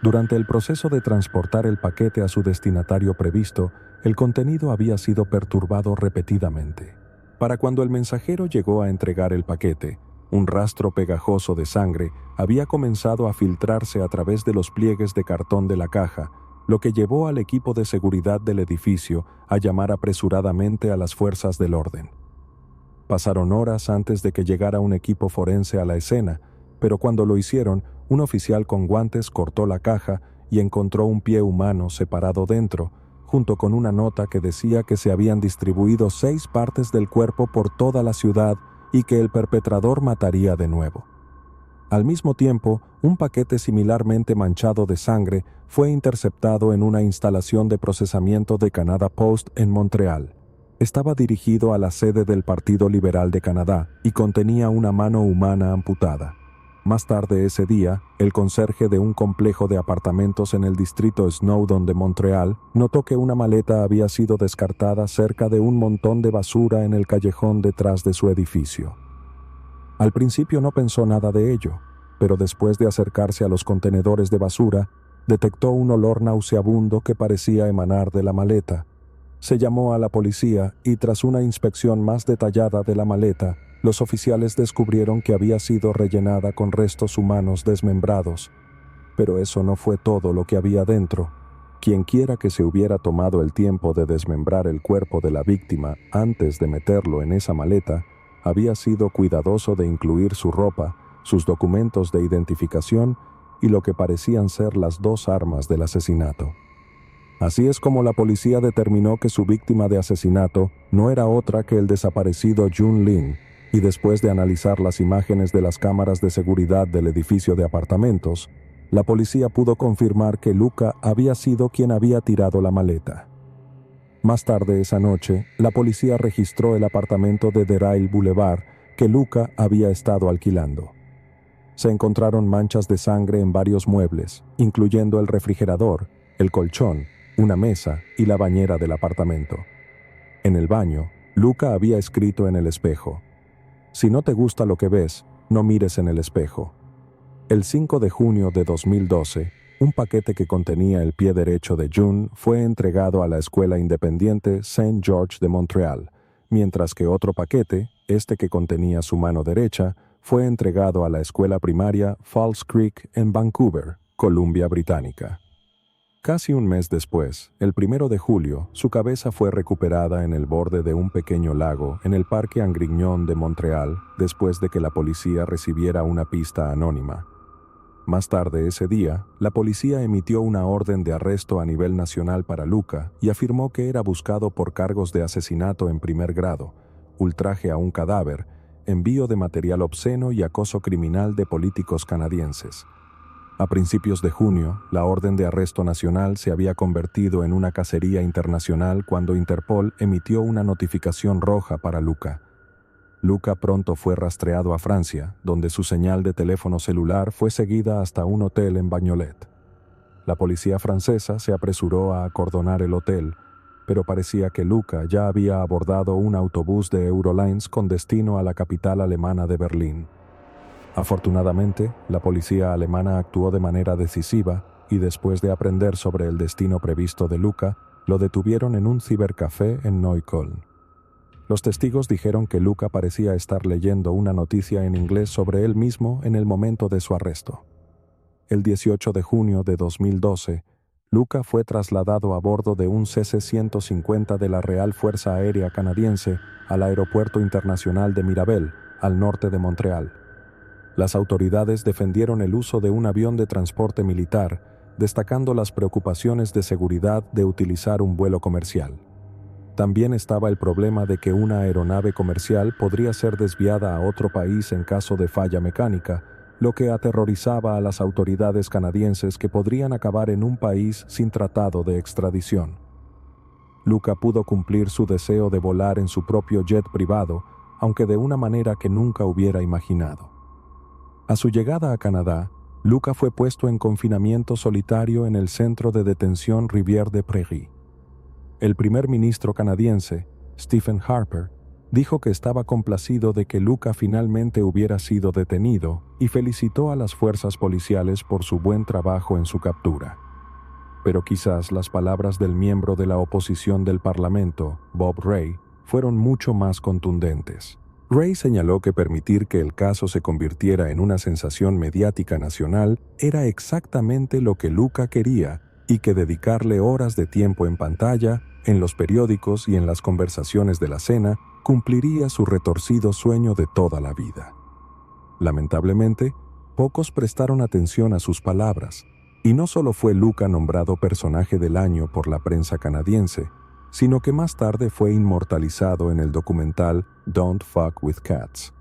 Durante el proceso de transportar el paquete a su destinatario previsto, el contenido había sido perturbado repetidamente. Para cuando el mensajero llegó a entregar el paquete, un rastro pegajoso de sangre había comenzado a filtrarse a través de los pliegues de cartón de la caja, lo que llevó al equipo de seguridad del edificio a llamar apresuradamente a las fuerzas del orden. Pasaron horas antes de que llegara un equipo forense a la escena, pero cuando lo hicieron, un oficial con guantes cortó la caja y encontró un pie humano separado dentro, junto con una nota que decía que se habían distribuido 6 partes del cuerpo por toda la ciudad y que el perpetrador mataría de nuevo. Al mismo tiempo, un paquete similarmente manchado de sangre fue interceptado en una instalación de procesamiento de Canada Post en Montreal. Estaba dirigido a la sede del Partido Liberal de Canadá y contenía una mano humana amputada. Más tarde ese día, el conserje de un complejo de apartamentos en el distrito Snowdon de Montreal notó que una maleta había sido descartada cerca de un montón de basura en el callejón detrás de su edificio. Al principio no pensó nada de ello, pero después de acercarse a los contenedores de basura, detectó un olor nauseabundo que parecía emanar de la maleta. Se llamó a la policía y tras una inspección más detallada de la maleta, los oficiales descubrieron que había sido rellenada con restos humanos desmembrados. Pero eso no fue todo lo que había dentro. Quienquiera que se hubiera tomado el tiempo de desmembrar el cuerpo de la víctima antes de meterlo en esa maleta, había sido cuidadoso de incluir su ropa, sus documentos de identificación y lo que parecían ser las 2 armas del asesinato. Así es como la policía determinó que su víctima de asesinato no era otra que el desaparecido June Lin, y después de analizar las imágenes de las cámaras de seguridad del edificio de apartamentos, la policía pudo confirmar que Luca había sido quien había tirado la maleta. Más tarde esa noche, la policía registró el apartamento de Derail Boulevard que Luca había estado alquilando. Se encontraron manchas de sangre en varios muebles, incluyendo el refrigerador, el colchón, una mesa y la bañera del apartamento. En el baño, Luca había escrito en el espejo: «Si no te gusta lo que ves, no mires en el espejo». El 5 de junio de 2012, un paquete que contenía el pie derecho de June fue entregado a la escuela independiente Saint George de Montreal, mientras que otro paquete, este que contenía su mano derecha, fue entregado a la escuela primaria Falls Creek en Vancouver, Columbia Británica. Casi un mes después, el 1 de julio, su cabeza fue recuperada en el borde de un pequeño lago en el Parque Angrignon de Montreal después de que la policía recibiera una pista anónima. Más tarde ese día, la policía emitió una orden de arresto a nivel nacional para Luca y afirmó que era buscado por cargos de asesinato en primer grado, ultraje a un cadáver, envío de material obsceno y acoso criminal de políticos canadienses. A principios de junio, la orden de arresto nacional se había convertido en una cacería internacional cuando Interpol emitió una notificación roja para Luca. Luca pronto fue rastreado a Francia, donde su señal de teléfono celular fue seguida hasta un hotel en Bagnolet. La policía francesa se apresuró a acordonar el hotel, pero parecía que Luca ya había abordado un autobús de Eurolines con destino a la capital alemana de Berlín. Afortunadamente, la policía alemana actuó de manera decisiva y después de aprender sobre el destino previsto de Luca, lo detuvieron en un cibercafé en Neukölln. Los testigos dijeron que Luca parecía estar leyendo una noticia en inglés sobre él mismo en el momento de su arresto. El 18 de junio de 2012, Luca fue trasladado a bordo de un CC-150 de la Real Fuerza Aérea Canadiense al Aeropuerto Internacional de Mirabel, al norte de Montreal. Las autoridades defendieron el uso de un avión de transporte militar, destacando las preocupaciones de seguridad de utilizar un vuelo comercial. También estaba el problema de que una aeronave comercial podría ser desviada a otro país en caso de falla mecánica, lo que aterrorizaba a las autoridades canadienses que podrían acabar en un país sin tratado de extradición. Luca pudo cumplir su deseo de volar en su propio jet privado, aunque de una manera que nunca hubiera imaginado. A su llegada a Canadá, Luca fue puesto en confinamiento solitario en el centro de detención Rivière-des-Prairies. El primer ministro canadiense, Stephen Harper, dijo que estaba complacido de que Luca finalmente hubiera sido detenido y felicitó a las fuerzas policiales por su buen trabajo en su captura. Pero quizás las palabras del miembro de la oposición del Parlamento, Bob Rae, fueron mucho más contundentes. Rae señaló que permitir que el caso se convirtiera en una sensación mediática nacional era exactamente lo que Luca quería y que dedicarle horas de tiempo en pantalla, en los periódicos y en las conversaciones de la cena cumpliría su retorcido sueño de toda la vida. Lamentablemente, pocos prestaron atención a sus palabras, y no solo fue Luca nombrado personaje del año por la prensa canadiense, sino que más tarde fue inmortalizado en el documental Don't Fuck with Cats.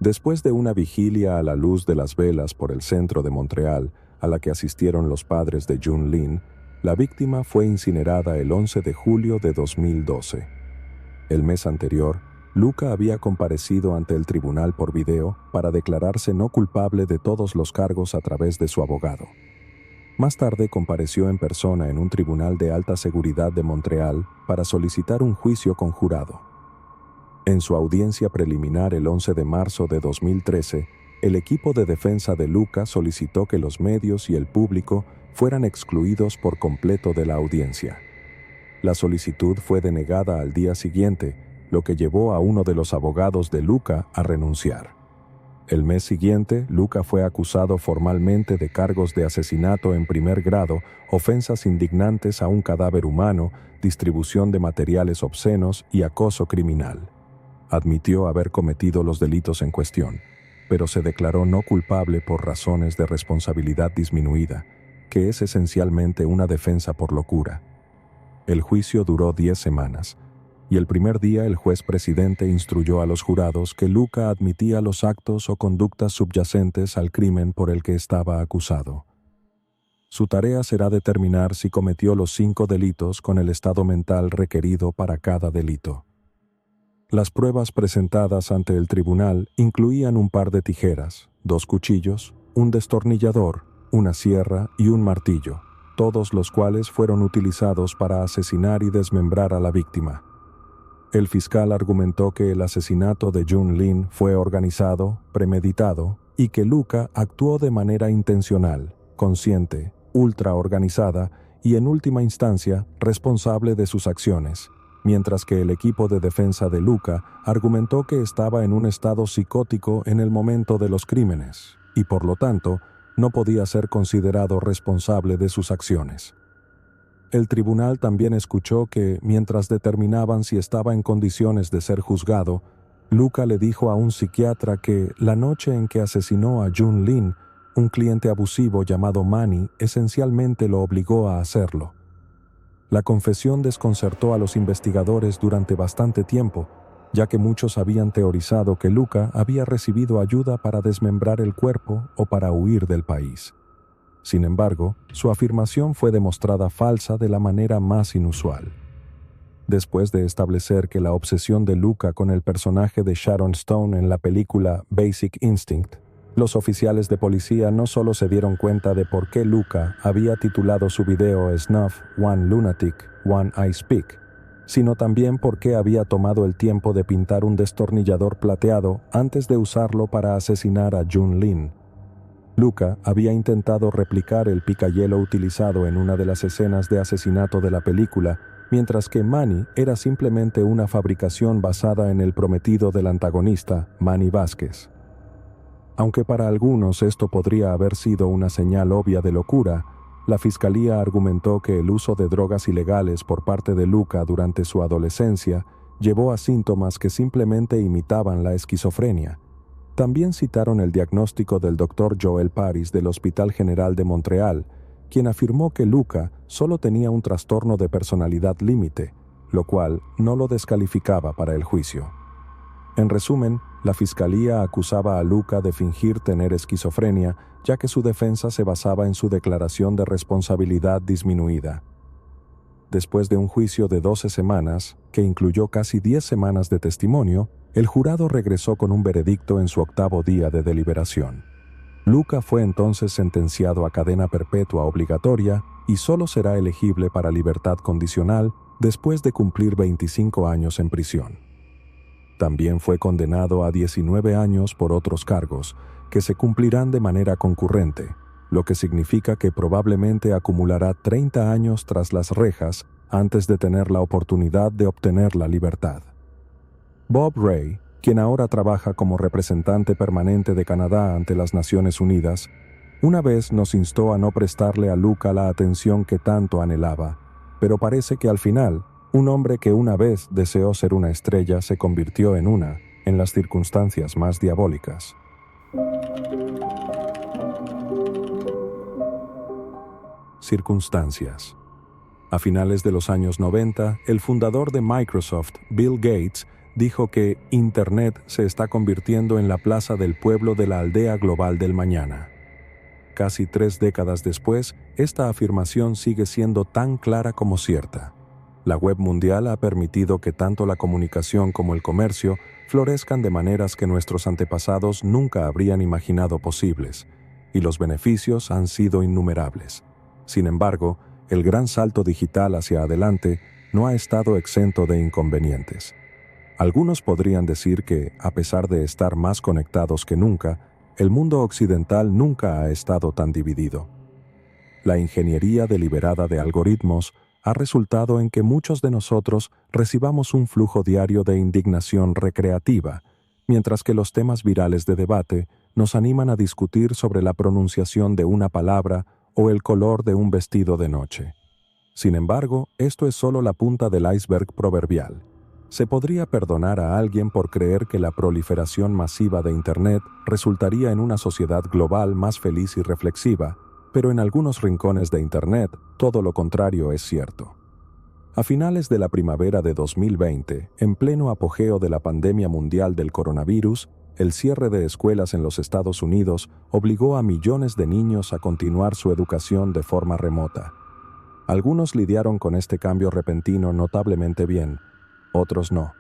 Después de una vigilia a la luz de las velas por el centro de Montreal, a la que asistieron los padres de Jun Lin, la víctima fue incinerada el 11 de julio de 2012. El mes anterior, Luca había comparecido ante el tribunal por video para declararse no culpable de todos los cargos a través de su abogado. Más tarde compareció en persona en un tribunal de alta seguridad de Montreal para solicitar un juicio con jurado. En su audiencia preliminar el 11 de marzo de 2013, el equipo de defensa de Luca solicitó que los medios y el público fueran excluidos por completo de la audiencia. La solicitud fue denegada al día siguiente, lo que llevó a uno de los abogados de Luca a renunciar. El mes siguiente, Luca fue acusado formalmente de cargos de asesinato en primer grado, ofensas indignantes a un cadáver humano, distribución de materiales obscenos y acoso criminal. Admitió haber cometido los delitos en cuestión, pero se declaró no culpable por razones de responsabilidad disminuida, que es esencialmente una defensa por locura. El juicio duró 10 semanas, y el primer día el juez presidente instruyó a los jurados que Luca admitía los actos o conductas subyacentes al crimen por el que estaba acusado. Su tarea será determinar si cometió los 5 delitos con el estado mental requerido para cada delito. Las pruebas presentadas ante el tribunal incluían un par de tijeras, 2 cuchillos, un destornillador, una sierra y un martillo, todos los cuales fueron utilizados para asesinar y desmembrar a la víctima. El fiscal argumentó que el asesinato de Jun Lin fue organizado, premeditado, y que Luca actuó de manera intencional, consciente, ultraorganizada y en última instancia responsable de sus acciones, mientras que el equipo de defensa de Luca argumentó que estaba en un estado psicótico en el momento de los crímenes, y por lo tanto, no podía ser considerado responsable de sus acciones. El tribunal también escuchó que, mientras determinaban si estaba en condiciones de ser juzgado, Luca le dijo a un psiquiatra que, la noche en que asesinó a Jun Lin, un cliente abusivo llamado Manny esencialmente lo obligó a hacerlo. La confesión desconcertó a los investigadores durante bastante tiempo, ya que muchos habían teorizado que Luca había recibido ayuda para desmembrar el cuerpo o para huir del país. Sin embargo, su afirmación fue demostrada falsa de la manera más inusual. Después de establecer que la obsesión de Luca con el personaje de Sharon Stone en la película Basic Instinct, los oficiales de policía no solo se dieron cuenta de por qué Luca había titulado su video Snuff One Lunatic, One I Speak, sino también por qué había tomado el tiempo de pintar un destornillador plateado antes de usarlo para asesinar a Jun Lin. Luca había intentado replicar el picahielo utilizado en una de las escenas de asesinato de la película, mientras que Manny era simplemente una fabricación basada en el prometido del antagonista, Manny Vázquez. Aunque para algunos esto podría haber sido una señal obvia de locura, la fiscalía argumentó que el uso de drogas ilegales por parte de Luca durante su adolescencia llevó a síntomas que simplemente imitaban la esquizofrenia. También citaron el diagnóstico del Dr. Joel Paris del Hospital General de Montreal, quien afirmó que Luca solo tenía un trastorno de personalidad límite, lo cual no lo descalificaba para el juicio. En resumen, la fiscalía acusaba a Luca de fingir tener esquizofrenia, ya que su defensa se basaba en su declaración de responsabilidad disminuida. Después de un juicio de 12 semanas, que incluyó casi 10 semanas de testimonio, el jurado regresó con un veredicto en su 8º día de deliberación. Luca fue entonces sentenciado a cadena perpetua obligatoria y solo será elegible para libertad condicional después de cumplir 25 años en prisión. También fue condenado a 19 años por otros cargos, que se cumplirán de manera concurrente, lo que significa que probablemente acumulará 30 años tras las rejas antes de tener la oportunidad de obtener la libertad. Bob Rae, quien ahora trabaja como representante permanente de Canadá ante las Naciones Unidas, una vez nos instó a no prestarle a Luca la atención que tanto anhelaba, pero parece que al final, un hombre que una vez deseó ser una estrella se convirtió en una, en las circunstancias más diabólicas. Circunstancias. A finales de los años 90, el fundador de Microsoft, Bill Gates, dijo que Internet se está convirtiendo en la plaza del pueblo de la aldea global del mañana. Casi 3 décadas después, esta afirmación sigue siendo tan clara como cierta. La web mundial ha permitido que tanto la comunicación como el comercio florezcan de maneras que nuestros antepasados nunca habrían imaginado posibles, y los beneficios han sido innumerables. Sin embargo, el gran salto digital hacia adelante no ha estado exento de inconvenientes. Algunos podrían decir que, a pesar de estar más conectados que nunca, el mundo occidental nunca ha estado tan dividido. La ingeniería deliberada de algoritmos ha resultado en que muchos de nosotros recibamos un flujo diario de indignación recreativa, mientras que los temas virales de debate nos animan a discutir sobre la pronunciación de una palabra o el color de un vestido de noche. Sin embargo, esto es solo la punta del iceberg proverbial. Se podría perdonar a alguien por creer que la proliferación masiva de Internet resultaría en una sociedad global más feliz y reflexiva, pero en algunos rincones de Internet todo lo contrario es cierto. A finales de la primavera de 2020, en pleno apogeo de la pandemia mundial del coronavirus, el cierre de escuelas en los Estados Unidos obligó a millones de niños a continuar su educación de forma remota. Algunos lidiaron con este cambio repentino notablemente bien, otros no.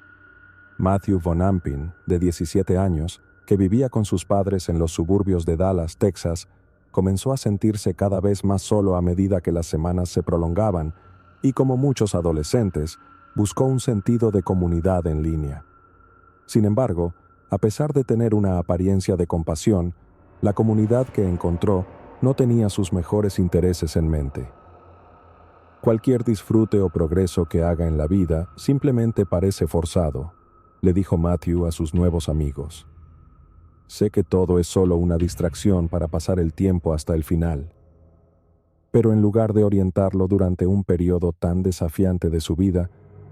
Matthew Von Ampin, de 17 años, que vivía con sus padres en los suburbios de Dallas, Texas, comenzó a sentirse cada vez más solo a medida que las semanas se prolongaban y, como muchos adolescentes, buscó un sentido de comunidad en línea. Sin embargo, a pesar de tener una apariencia de compasión, la comunidad que encontró no tenía sus mejores intereses en mente. Cualquier disfrute o progreso que haga en la vida simplemente parece forzado, le dijo Matthew a sus nuevos amigos. Sé que todo es solo una distracción para pasar el tiempo hasta el final. Pero en lugar de orientarlo durante un periodo tan desafiante de su vida,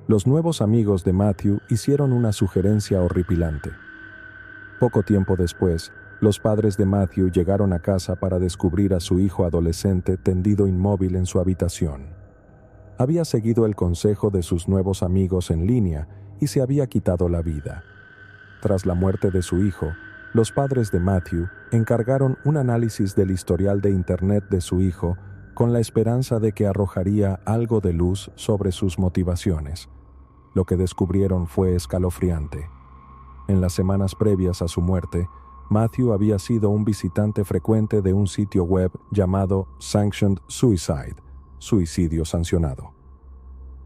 los nuevos amigos de Matthew hicieron una sugerencia horripilante. Poco tiempo después, los padres de Matthew llegaron a casa para descubrir a su hijo adolescente tendido inmóvil en su habitación. Había seguido el consejo de sus nuevos amigos en línea y se había quitado la vida. Tras la muerte de su hijo, los padres de Matthew encargaron un análisis del historial de Internet de su hijo con la esperanza de que arrojaría algo de luz sobre sus motivaciones. Lo que descubrieron fue escalofriante. En las semanas previas a su muerte, Matthew había sido un visitante frecuente de un sitio web llamado Sanctioned Suicide, suicidio sancionado.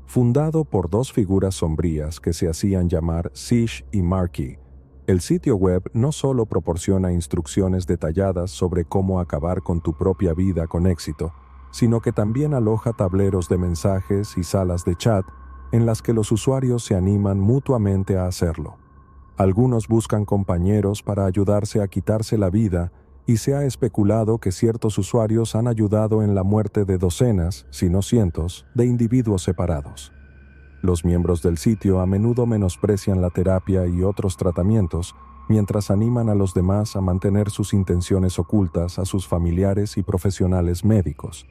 Fundado por 2 figuras sombrías que se hacían llamar Sish y Marky, el sitio web no solo proporciona instrucciones detalladas sobre cómo acabar con tu propia vida con éxito, sino que también aloja tableros de mensajes y salas de chat en las que los usuarios se animan mutuamente a hacerlo. Algunos buscan compañeros para ayudarse a quitarse la vida y se ha especulado que ciertos usuarios han ayudado en la muerte de docenas, si no cientos, de individuos separados. Los miembros del sitio a menudo menosprecian la terapia y otros tratamientos, mientras animan a los demás a mantener sus intenciones ocultas a sus familiares y profesionales médicos.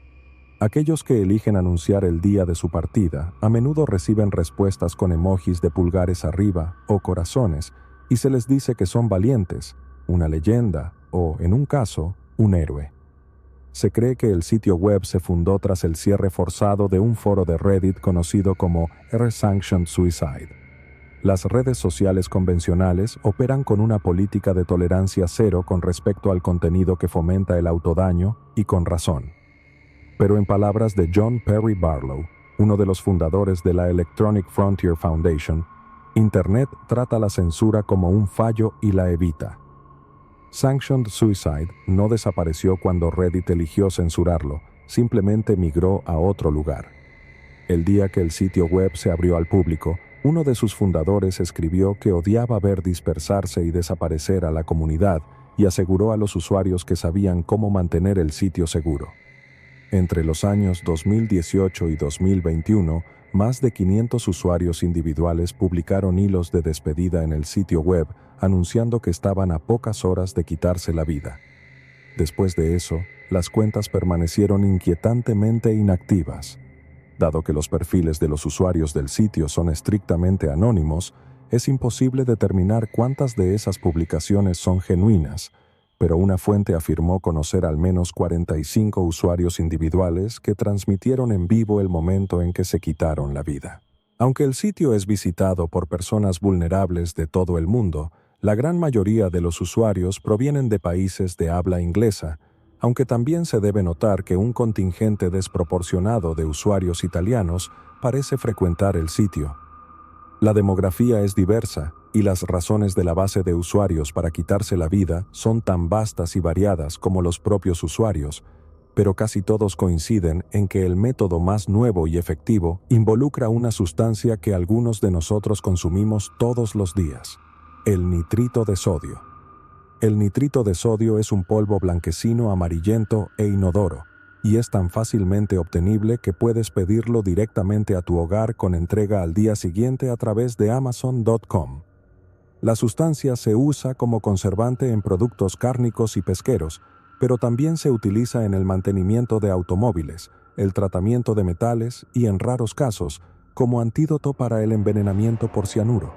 Aquellos que eligen anunciar el día de su partida a menudo reciben respuestas con emojis de pulgares arriba o corazones y se les dice que son valientes, una leyenda o, en un caso, un héroe. Se cree que el sitio web se fundó tras el cierre forzado de un foro de Reddit conocido como R-Sanctioned Suicide. Las redes sociales convencionales operan con una política de tolerancia cero con respecto al contenido que fomenta el autodaño y con razón. Pero en palabras de John Perry Barlow, uno de los fundadores de la Electronic Frontier Foundation, Internet trata la censura como un fallo y la evita. Sanctioned Suicide no desapareció cuando Reddit eligió censurarlo, simplemente migró a otro lugar. El día que el sitio web se abrió al público, uno de sus fundadores escribió que odiaba ver dispersarse y desaparecer a la comunidad y aseguró a los usuarios que sabían cómo mantener el sitio seguro. Entre los años 2018 y 2021, más de 500 usuarios individuales publicaron hilos de despedida en el sitio web anunciando que estaban a pocas horas de quitarse la vida. Después de eso, las cuentas permanecieron inquietantemente inactivas. Dado que los perfiles de los usuarios del sitio son estrictamente anónimos, es imposible determinar cuántas de esas publicaciones son genuinas, pero una fuente afirmó conocer al menos 45 usuarios individuales que transmitieron en vivo el momento en que se quitaron la vida. Aunque el sitio es visitado por personas vulnerables de todo el mundo, la gran mayoría de los usuarios provienen de países de habla inglesa, aunque también se debe notar que un contingente desproporcionado de usuarios italianos parece frecuentar el sitio. La demografía es diversa y las razones de la base de usuarios para quitarse la vida son tan vastas y variadas como los propios usuarios, pero casi todos coinciden en que el método más nuevo y efectivo involucra una sustancia que algunos de nosotros consumimos todos los días: el nitrito de sodio. El nitrito de sodio es un polvo blanquecino amarillento e inodoro, y es tan fácilmente obtenible que puedes pedirlo directamente a tu hogar con entrega al día siguiente a través de Amazon.com. La sustancia se usa como conservante en productos cárnicos y pesqueros, pero también se utiliza en el mantenimiento de automóviles, el tratamiento de metales y, en raros casos, como antídoto para el envenenamiento por cianuro.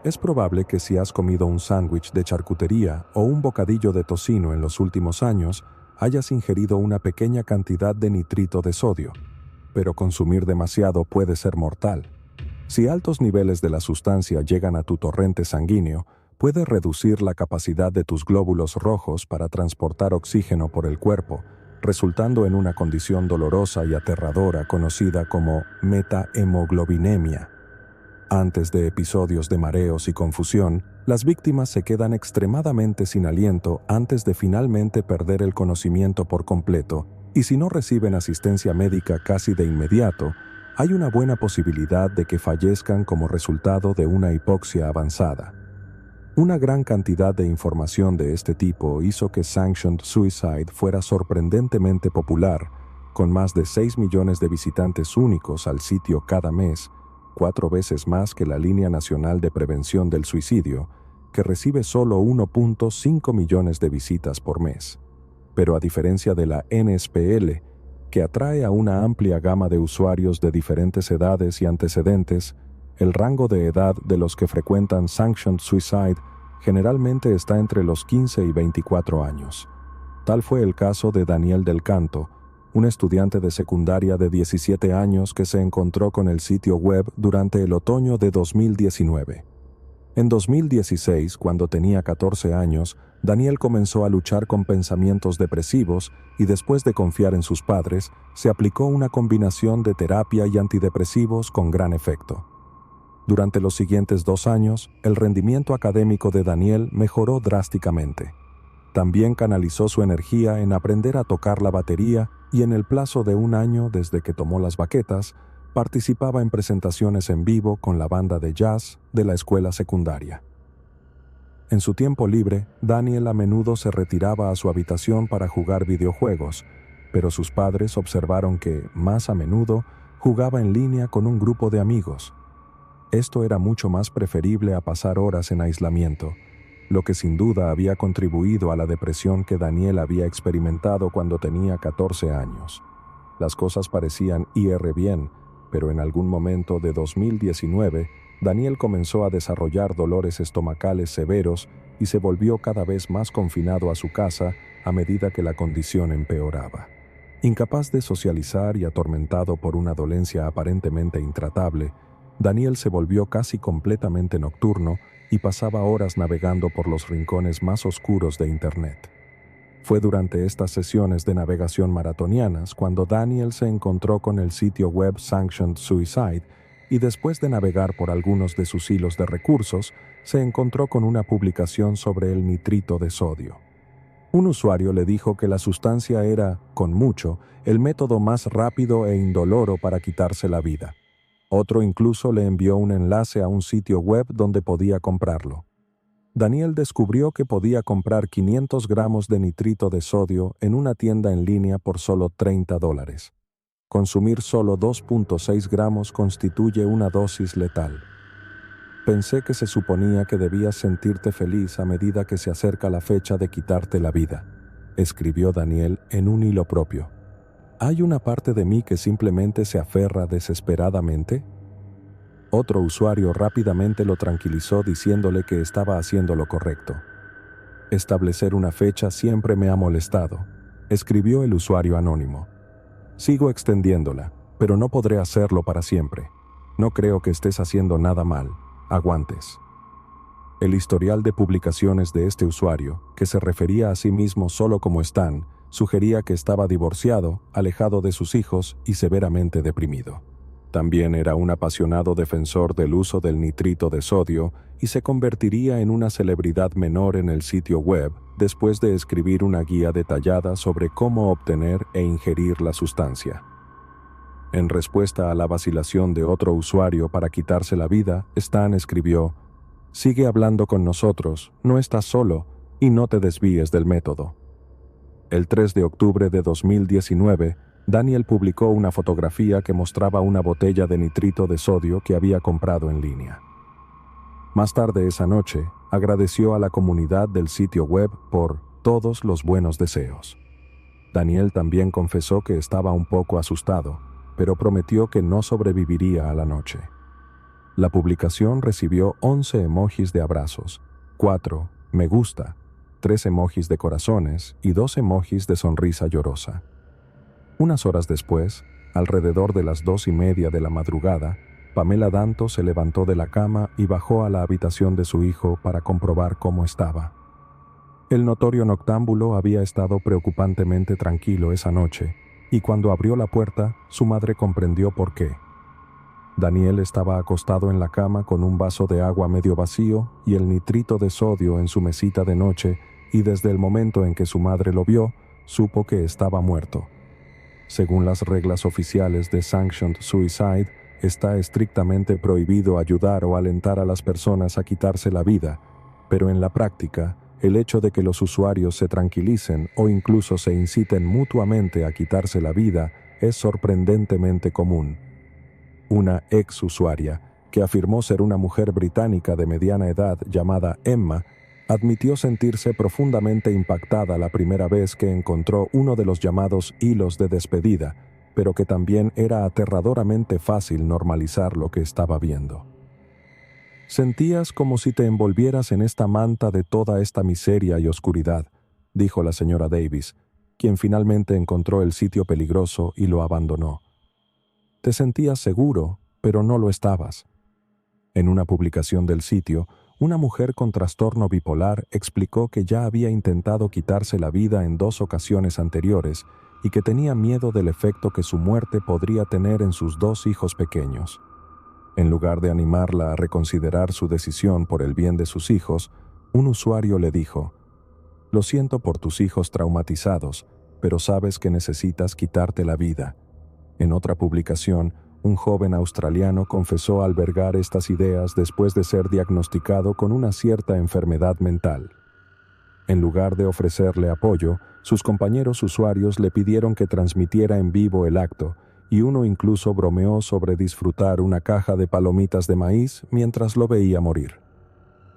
Es probable que si has comido un sándwich de charcutería o un bocadillo de tocino en los últimos años, hayas ingerido una pequeña cantidad de nitrito de sodio, pero consumir demasiado puede ser mortal. Si altos niveles de la sustancia llegan a tu torrente sanguíneo, puede reducir la capacidad de tus glóbulos rojos para transportar oxígeno por el cuerpo, resultando en una condición dolorosa y aterradora conocida como metahemoglobinemia. Antes de episodios de mareos y confusión, las víctimas se quedan extremadamente sin aliento antes de finalmente perder el conocimiento por completo, y si no reciben asistencia médica casi de inmediato, hay una buena posibilidad de que fallezcan como resultado de una hipoxia avanzada. Una gran cantidad de información de este tipo hizo que Sanctioned Suicide fuera sorprendentemente popular, con más de 6 millones de visitantes únicos al sitio cada mes, 4 veces más que la Línea Nacional de Prevención del Suicidio, que recibe solo 1.5 millones de visitas por mes. Pero a diferencia de la NSPL, que atrae a una amplia gama de usuarios de diferentes edades y antecedentes, el rango de edad de los que frecuentan Sanctioned Suicide generalmente está entre los 15 y 24 años. Tal fue el caso de Daniel Del Canto, un estudiante de secundaria de 17 años que se encontró con el sitio web durante el otoño de 2019. En 2016, cuando tenía 14 años, Daniel comenzó a luchar con pensamientos depresivos y después de confiar en sus padres, se aplicó una combinación de terapia y antidepresivos con gran efecto. Durante los siguientes 2 años, el rendimiento académico de Daniel mejoró drásticamente. También canalizó su energía en aprender a tocar la batería y en el plazo de 1 año desde que tomó las baquetas, participaba en presentaciones en vivo con la banda de jazz de la escuela secundaria. En su tiempo libre, Daniel a menudo se retiraba a su habitación para jugar videojuegos, pero sus padres observaron que, más a menudo, jugaba en línea con un grupo de amigos. Esto era mucho más preferible a pasar horas en aislamiento, lo que sin duda había contribuido a la depresión que Daniel había experimentado cuando tenía 14 años. Las cosas parecían ir bien, pero en algún momento de 2019, Daniel comenzó a desarrollar dolores estomacales severos y se volvió cada vez más confinado a su casa a medida que la condición empeoraba. Incapaz de socializar y atormentado por una dolencia aparentemente intratable, Daniel se volvió casi completamente nocturno y pasaba horas navegando por los rincones más oscuros de Internet. Fue durante estas sesiones de navegación maratonianas cuando Daniel se encontró con el sitio web Sanctioned Suicide y después de navegar por algunos de sus hilos de recursos, se encontró con una publicación sobre el nitrito de sodio. Un usuario le dijo que la sustancia era, con mucho, el método más rápido e indoloro para quitarse la vida. Otro incluso le envió un enlace a un sitio web donde podía comprarlo. Daniel descubrió que podía comprar 500 gramos de nitrito de sodio en una tienda en línea por solo $30. Consumir solo 2.6 gramos constituye una dosis letal. Pensé que se suponía que debías sentirte feliz a medida que se acerca la fecha de quitarte la vida, escribió Daniel en un hilo propio. ¿Hay una parte de mí que simplemente se aferra desesperadamente? Otro usuario rápidamente lo tranquilizó diciéndole que estaba haciendo lo correcto. Establecer una fecha siempre me ha molestado, escribió el usuario anónimo. Sigo extendiéndola, pero no podré hacerlo para siempre. No creo que estés haciendo nada mal. Aguantes. El historial de publicaciones de este usuario, que se refería a sí mismo solo como Stan, sugería que estaba divorciado, alejado de sus hijos y severamente deprimido. También era un apasionado defensor del uso del nitrito de sodio y se convertiría en una celebridad menor en el sitio web después de escribir una guía detallada sobre cómo obtener e ingerir la sustancia. En respuesta a la vacilación de otro usuario para quitarse la vida, Stan escribió: «Sigue hablando con nosotros, no estás solo, y no te desvíes del método». El 3 de octubre de 2019, Daniel publicó una fotografía que mostraba una botella de nitrito de sodio que había comprado en línea. Más tarde esa noche, agradeció a la comunidad del sitio web por todos los buenos deseos. Daniel también confesó que estaba un poco asustado, pero prometió que no sobreviviría a la noche. La publicación recibió 11 emojis de abrazos, 4 me gusta, 3 emojis de corazones y 2 emojis de sonrisa llorosa. Unas horas después, alrededor de las 2:30 de la madrugada, Pamela Danto se levantó de la cama y bajó a la habitación de su hijo para comprobar cómo estaba. El notorio noctámbulo había estado preocupantemente tranquilo esa noche, y cuando abrió la puerta, su madre comprendió por qué. Daniel estaba acostado en la cama con un vaso de agua medio vacío y el nitrito de sodio en su mesita de noche, y desde el momento en que su madre lo vio, supo que estaba muerto. Según las reglas oficiales de Sanctioned Suicide, está estrictamente prohibido ayudar o alentar a las personas a quitarse la vida, pero en la práctica, el hecho de que los usuarios se tranquilicen o incluso se inciten mutuamente a quitarse la vida es sorprendentemente común. Una ex usuaria, que afirmó ser una mujer británica de mediana edad llamada Emma, admitió sentirse profundamente impactada la primera vez que encontró uno de los llamados hilos de despedida, pero que también era aterradoramente fácil normalizar lo que estaba viendo. «Sentías como si te envolvieras en esta manta de toda esta miseria y oscuridad», dijo la señora Davis, quien finalmente encontró el sitio peligroso y lo abandonó. «Te sentías seguro, pero no lo estabas». En una publicación del sitio, una mujer con trastorno bipolar explicó que ya había intentado quitarse la vida en 2 ocasiones anteriores y que tenía miedo del efecto que su muerte podría tener en sus 2 hijos pequeños. En lugar de animarla a reconsiderar su decisión por el bien de sus hijos, un usuario le dijo: «Lo siento por tus hijos traumatizados, pero sabes que necesitas quitarte la vida». En otra publicación, un joven australiano confesó albergar estas ideas después de ser diagnosticado con una cierta enfermedad mental. En lugar de ofrecerle apoyo, sus compañeros usuarios le pidieron que transmitiera en vivo el acto, y uno incluso bromeó sobre disfrutar una caja de palomitas de maíz mientras lo veía morir.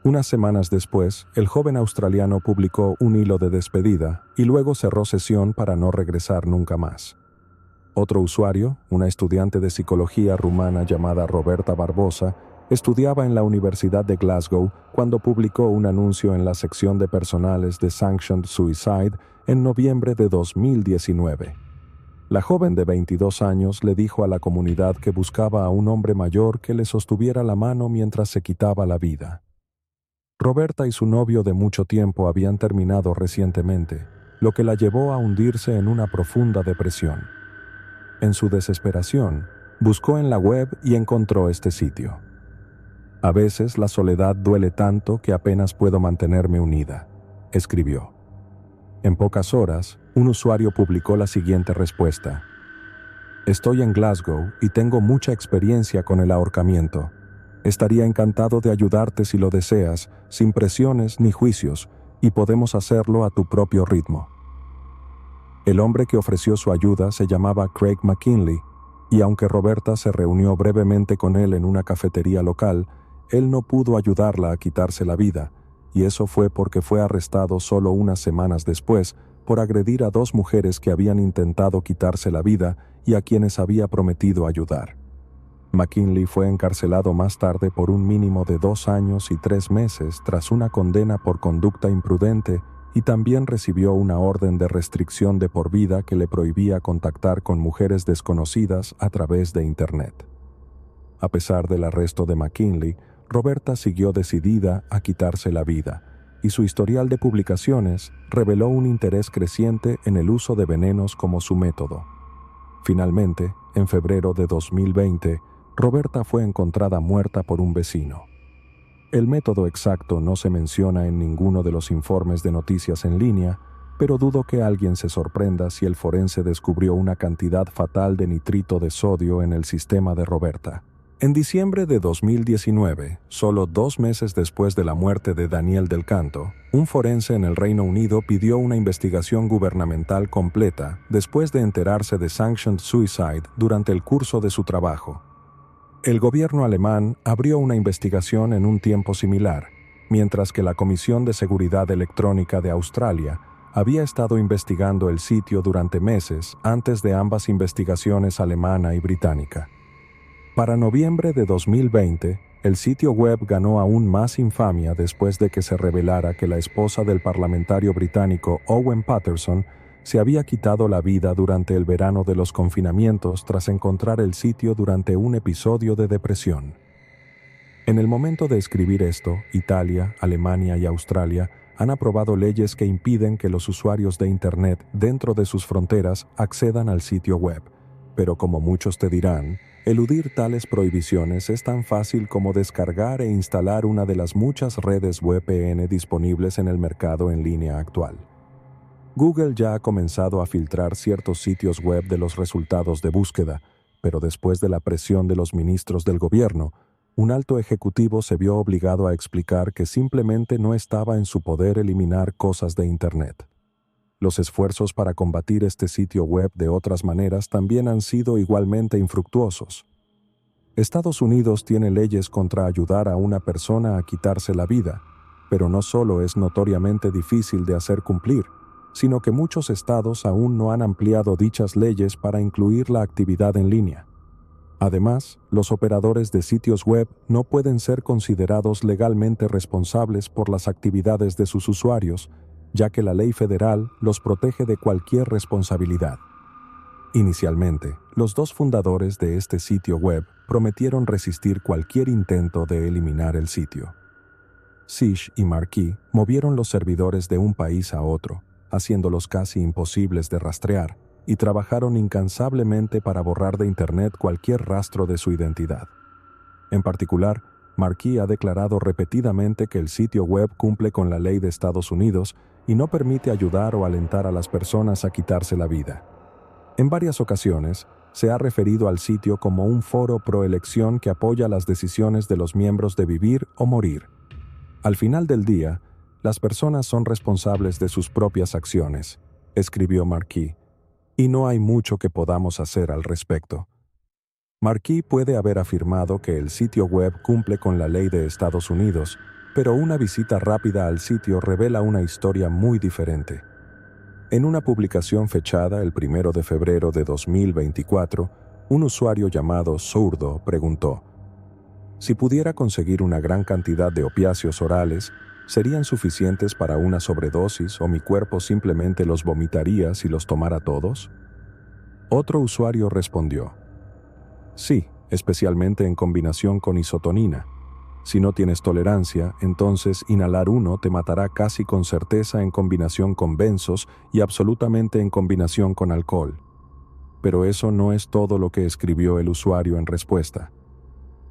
Unas semanas después, el joven australiano publicó un hilo de despedida y luego cerró sesión para no regresar nunca más. Otro usuario, una estudiante de psicología rumana llamada Roberta Barbosa, estudiaba en la Universidad de Glasgow cuando publicó un anuncio en la sección de personales de Sanctioned Suicide en noviembre de 2019. La joven de 22 años le dijo a la comunidad que buscaba a un hombre mayor que le sostuviera la mano mientras se quitaba la vida. Roberta y su novio de mucho tiempo habían terminado recientemente, lo que la llevó a hundirse en una profunda depresión. En su desesperación, buscó en la web y encontró este sitio. A veces la soledad duele tanto que apenas puedo mantenerme unida, escribió. En pocas horas, un usuario publicó la siguiente respuesta. Estoy en Glasgow y tengo mucha experiencia con el ahorcamiento. Estaría encantado de ayudarte si lo deseas, sin presiones ni juicios, y podemos hacerlo a tu propio ritmo. El hombre que ofreció su ayuda se llamaba Craig McKinley, y aunque Roberta se reunió brevemente con él en una cafetería local, él no pudo ayudarla a quitarse la vida, y eso fue porque fue arrestado solo unas semanas después por agredir a 2 mujeres que habían intentado quitarse la vida y a quienes había prometido ayudar. McKinley fue encarcelado más tarde por un mínimo de 2 años y 3 meses tras una condena por conducta imprudente y también recibió una orden de restricción de por vida que le prohibía contactar con mujeres desconocidas a través de Internet. A pesar del arresto de McKinley, Roberta siguió decidida a quitarse la vida, y su historial de publicaciones reveló un interés creciente en el uso de venenos como su método. Finalmente, en febrero de 2020, Roberta fue encontrada muerta por un vecino. El método exacto no se menciona en ninguno de los informes de noticias en línea, pero dudo que alguien se sorprenda si el forense descubrió una cantidad fatal de nitrito de sodio en el sistema de Roberta. En diciembre de 2019, solo 2 meses después de la muerte de Daniel Del Canto, un forense en el Reino Unido pidió una investigación gubernamental completa después de enterarse de Sanctioned Suicide durante el curso de su trabajo. El gobierno alemán abrió una investigación en un tiempo similar, mientras que la Comisión de Seguridad Electrónica de Australia había estado investigando el sitio durante meses antes de ambas investigaciones alemana y británica. Para noviembre de 2020, el sitio web ganó aún más infamia después de que se revelara que la esposa del parlamentario británico Owen Paterson se había quitado la vida durante el verano de los confinamientos tras encontrar el sitio durante un episodio de depresión. En el momento de escribir esto, Italia, Alemania y Australia han aprobado leyes que impiden que los usuarios de Internet dentro de sus fronteras accedan al sitio web, pero como muchos te dirán, eludir tales prohibiciones es tan fácil como descargar e instalar una de las muchas redes VPN disponibles en el mercado en línea actual. Google ya ha comenzado a filtrar ciertos sitios web de los resultados de búsqueda, pero después de la presión de los ministros del gobierno, un alto ejecutivo se vio obligado a explicar que simplemente no estaba en su poder eliminar cosas de Internet. Los esfuerzos para combatir este sitio web de otras maneras también han sido igualmente infructuosos. Estados Unidos tiene leyes contra ayudar a una persona a quitarse la vida, pero no solo es notoriamente difícil de hacer cumplir, sino que muchos estados aún no han ampliado dichas leyes para incluir la actividad en línea. Además, los operadores de sitios web no pueden ser considerados legalmente responsables por las actividades de sus usuarios, ya que la ley federal los protege de cualquier responsabilidad. Inicialmente, los 2 fundadores de este sitio web prometieron resistir cualquier intento de eliminar el sitio. Sish y Marquis movieron los servidores de un país a otro, haciéndolos casi imposibles de rastrear, y trabajaron incansablemente para borrar de Internet cualquier rastro de su identidad. En particular, Marquis ha declarado repetidamente que el sitio web cumple con la ley de Estados Unidos y no permite ayudar o alentar a las personas a quitarse la vida. En varias ocasiones, se ha referido al sitio como un foro pro-elección que apoya las decisiones de los miembros de vivir o morir. Al final del día, las personas son responsables de sus propias acciones, escribió Marquis, y no hay mucho que podamos hacer al respecto. Marquis puede haber afirmado que el sitio web cumple con la ley de Estados Unidos, pero una visita rápida al sitio revela una historia muy diferente. En una publicación fechada el 1 de febrero de 2024, un usuario llamado Zurdo preguntó: si pudiera conseguir una gran cantidad de opiáceos orales, ¿serían suficientes para una sobredosis o mi cuerpo simplemente los vomitaría si los tomara todos? Otro usuario respondió: sí, especialmente en combinación con isotonina. Si no tienes tolerancia, entonces inhalar uno te matará casi con certeza en combinación con benzos y absolutamente en combinación con alcohol. Pero eso no es todo lo que escribió el usuario en respuesta.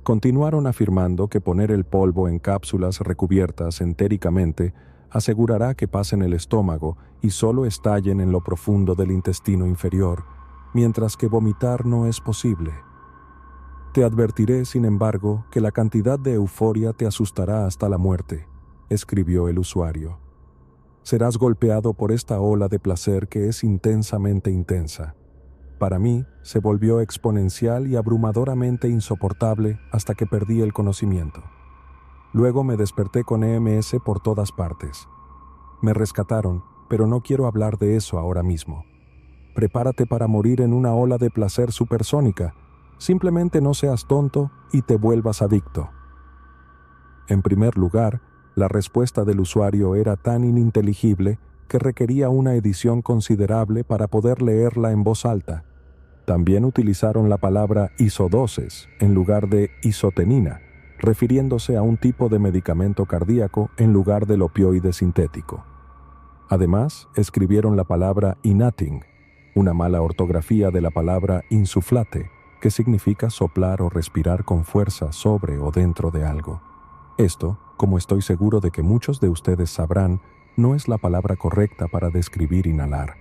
Continuaron afirmando que poner el polvo en cápsulas recubiertas entéricamente asegurará que pasen el estómago y solo estallen en lo profundo del intestino inferior, mientras que vomitar no es posible. Te advertiré, sin embargo, que la cantidad de euforia te asustará hasta la muerte, escribió el usuario. Serás golpeado por esta ola de placer que es intensamente intensa. Para mí, se volvió exponencial y abrumadoramente insoportable hasta que perdí el conocimiento. Luego me desperté con EMS por todas partes. Me rescataron, pero no quiero hablar de eso ahora mismo. Prepárate para morir en una ola de placer supersónica. Simplemente no seas tonto y te vuelvas adicto. En primer lugar, la respuesta del usuario era tan ininteligible que requería una edición considerable para poder leerla en voz alta. También utilizaron la palabra isodoses en lugar de isotenina, refiriéndose a un tipo de medicamento cardíaco en lugar del opioide sintético. Además, escribieron la palabra inhating, una mala ortografía de la palabra insuflate, que significa soplar o respirar con fuerza sobre o dentro de algo. Esto, como estoy seguro de que muchos de ustedes sabrán, no es la palabra correcta para describir inhalar.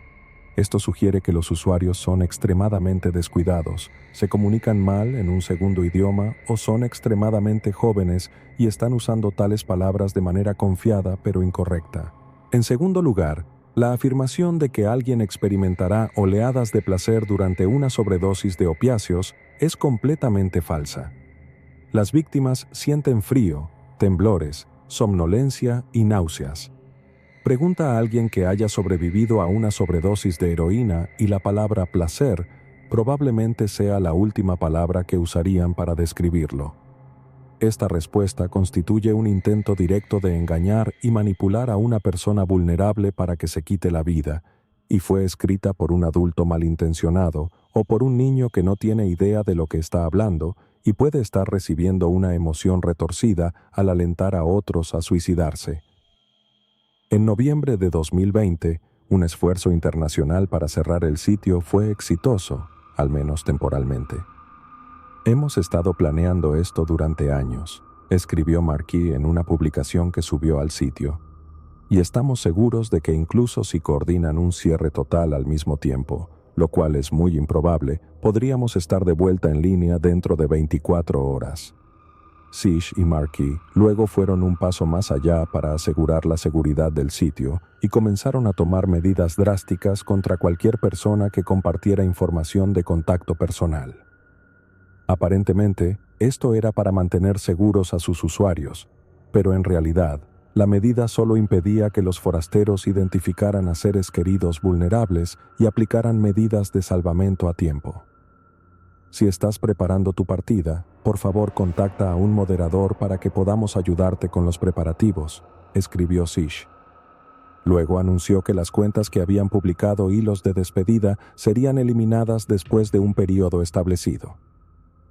Esto sugiere que los usuarios son extremadamente descuidados, se comunican mal en un segundo idioma o son extremadamente jóvenes y están usando tales palabras de manera confiada pero incorrecta. En segundo lugar, la afirmación de que alguien experimentará oleadas de placer durante una sobredosis de opiáceos es completamente falsa. Las víctimas sienten frío, temblores, somnolencia y náuseas. Pregunta a alguien que haya sobrevivido a una sobredosis de heroína y la palabra placer probablemente sea la última palabra que usarían para describirlo. Esta respuesta constituye un intento directo de engañar y manipular a una persona vulnerable para que se quite la vida, y fue escrita por un adulto malintencionado o por un niño que no tiene idea de lo que está hablando y puede estar recibiendo una emoción retorcida al alentar a otros a suicidarse. En noviembre de 2020, un esfuerzo internacional para cerrar el sitio fue exitoso, al menos temporalmente. Hemos estado planeando esto durante años, escribió Marquis en una publicación que subió al sitio, y estamos seguros de que incluso si coordinan un cierre total al mismo tiempo, lo cual es muy improbable, podríamos estar de vuelta en línea dentro de 24 horas. Sish y Marquis luego fueron un paso más allá para asegurar la seguridad del sitio y comenzaron a tomar medidas drásticas contra cualquier persona que compartiera información de contacto personal. Aparentemente, esto era para mantener seguros a sus usuarios, pero en realidad, la medida solo impedía que los forasteros identificaran a seres queridos vulnerables y aplicaran medidas de salvamento a tiempo. Si estás preparando tu partida, por favor contacta a un moderador para que podamos ayudarte con los preparativos, escribió Sish. Luego anunció que las cuentas que habían publicado hilos de despedida serían eliminadas después de un periodo establecido.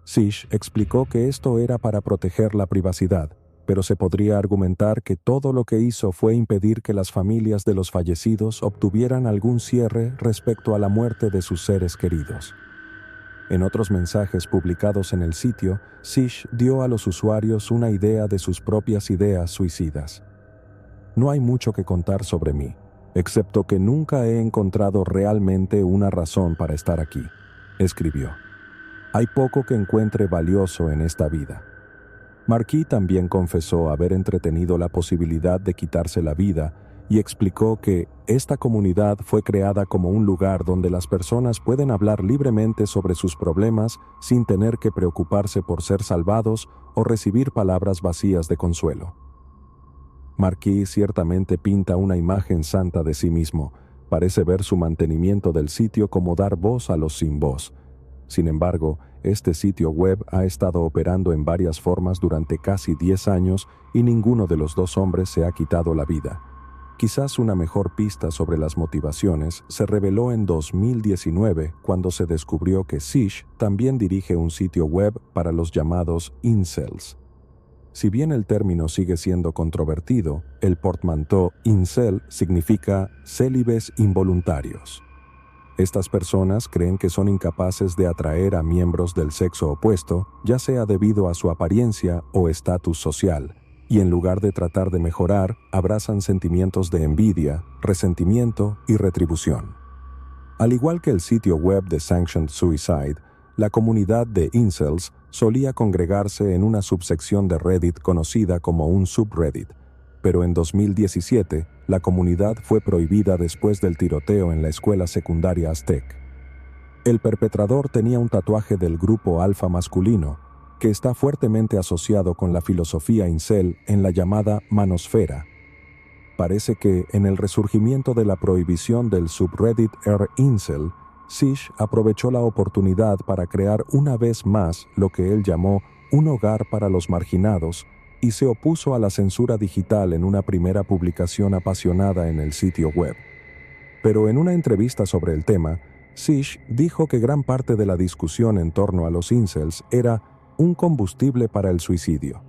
Sish explicó que esto era para proteger la privacidad, pero se podría argumentar que todo lo que hizo fue impedir que las familias de los fallecidos obtuvieran algún cierre respecto a la muerte de sus seres queridos. En otros mensajes publicados en el sitio, Sish dio a los usuarios una idea de sus propias ideas suicidas. No hay mucho que contar sobre mí, excepto que nunca he encontrado realmente una razón para estar aquí, escribió. Hay poco que encuentre valioso en esta vida. Marquis también confesó haber entretenido la posibilidad de quitarse la vida y explicó que esta comunidad fue creada como un lugar donde las personas pueden hablar libremente sobre sus problemas sin tener que preocuparse por ser salvados o recibir palabras vacías de consuelo. Marquis ciertamente pinta una imagen santa de sí mismo, parece ver su mantenimiento del sitio como dar voz a los sin voz. Sin embargo, este sitio web ha estado operando en varias formas durante casi 10 años y ninguno de los dos hombres se ha quitado la vida. Quizás una mejor pista sobre las motivaciones se reveló en 2019 cuando se descubrió que Sish también dirige un sitio web para los llamados incels. Si bien el término sigue siendo controvertido, el portmanteau incel significa célibes involuntarios. Estas personas creen que son incapaces de atraer a miembros del sexo opuesto, ya sea debido a su apariencia o estatus social, y en lugar de tratar de mejorar, abrazan sentimientos de envidia, resentimiento y retribución. Al igual que el sitio web de Sanctioned Suicide, la comunidad de incels solía congregarse en una subsección de Reddit conocida como un subreddit, pero en 2017 la comunidad fue prohibida después del tiroteo en la escuela secundaria Aztec. El perpetrador tenía un tatuaje del grupo alfa masculino, que está fuertemente asociado con la filosofía incel en la llamada manosfera. Parece que, en el resurgimiento de la prohibición del subreddit r-incel, Sish aprovechó la oportunidad para crear una vez más lo que él llamó un hogar para los marginados y se opuso a la censura digital en una primera publicación apasionada en el sitio web. Pero en una entrevista sobre el tema, Sish dijo que gran parte de la discusión en torno a los incels era un combustible para el suicidio.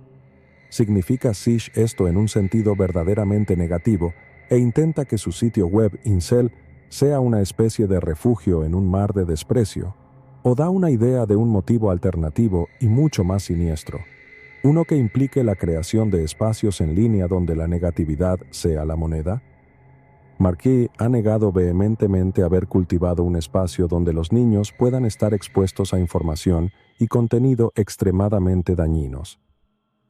Significa Sish esto en un sentido verdaderamente negativo e intenta que su sitio web incel sea una especie de refugio en un mar de desprecio, o da una idea de un motivo alternativo y mucho más siniestro, uno que implique la creación de espacios en línea donde la negatividad sea la moneda. Marquis ha negado vehementemente haber cultivado un espacio donde los niños puedan estar expuestos a información y contenido extremadamente dañinos.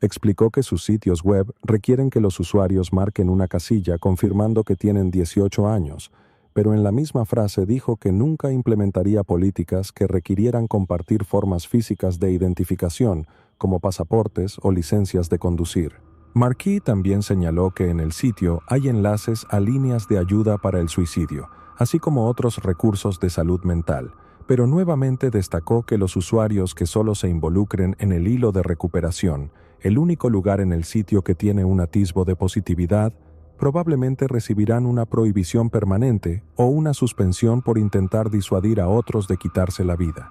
Explicó que sus sitios web requieren que los usuarios marquen una casilla confirmando que tienen 18 años, pero en la misma frase dijo que nunca implementaría políticas que requirieran compartir formas físicas de identificación, como pasaportes o licencias de conducir. Marquis también señaló que en el sitio hay enlaces a líneas de ayuda para el suicidio, así como otros recursos de salud mental, pero nuevamente destacó que los usuarios que solo se involucren en el hilo de recuperación, el único lugar en el sitio que tiene un atisbo de positividad, probablemente recibirán una prohibición permanente o una suspensión por intentar disuadir a otros de quitarse la vida.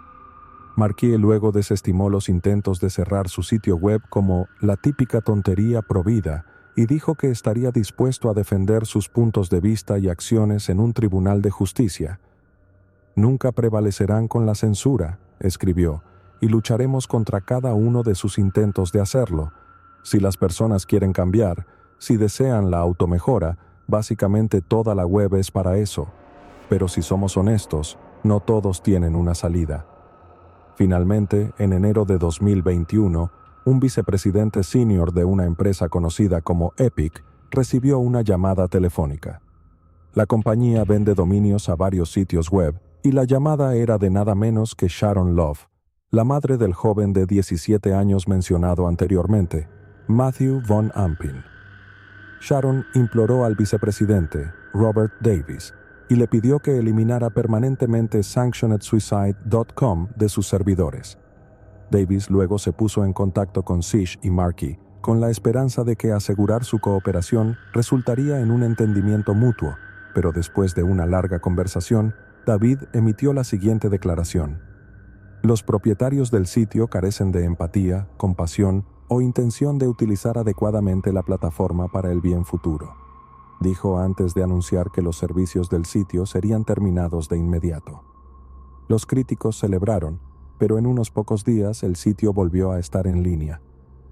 Marquis luego desestimó los intentos de cerrar su sitio web como la típica tontería provida y dijo que estaría dispuesto a defender sus puntos de vista y acciones en un tribunal de justicia. «Nunca prevalecerán con la censura», escribió, «y lucharemos contra cada uno de sus intentos de hacerlo. Si las personas quieren cambiar, si desean la automejora, básicamente toda la web es para eso. Pero si somos honestos, no todos tienen una salida». Finalmente, en enero de 2021, un vicepresidente senior de una empresa conocida como Epic recibió una llamada telefónica. La compañía vende dominios a varios sitios web y la llamada era de nada menos que Sharon Love, la madre del joven de 17 años mencionado anteriormente, Matthew Von Ampin. Sharon imploró al vicepresidente, Robert Davis, y le pidió que eliminara permanentemente SanctionedSuicide.com de sus servidores. Davis luego se puso en contacto con Sish y Marquis, con la esperanza de que asegurar su cooperación resultaría en un entendimiento mutuo, pero después de una larga conversación, David emitió la siguiente declaración: «Los propietarios del sitio carecen de empatía, compasión o intención de utilizar adecuadamente la plataforma para el bien futuro», dijo antes de anunciar que los servicios del sitio serían terminados de inmediato. Los críticos celebraron, pero en unos pocos días el sitio volvió a estar en línea.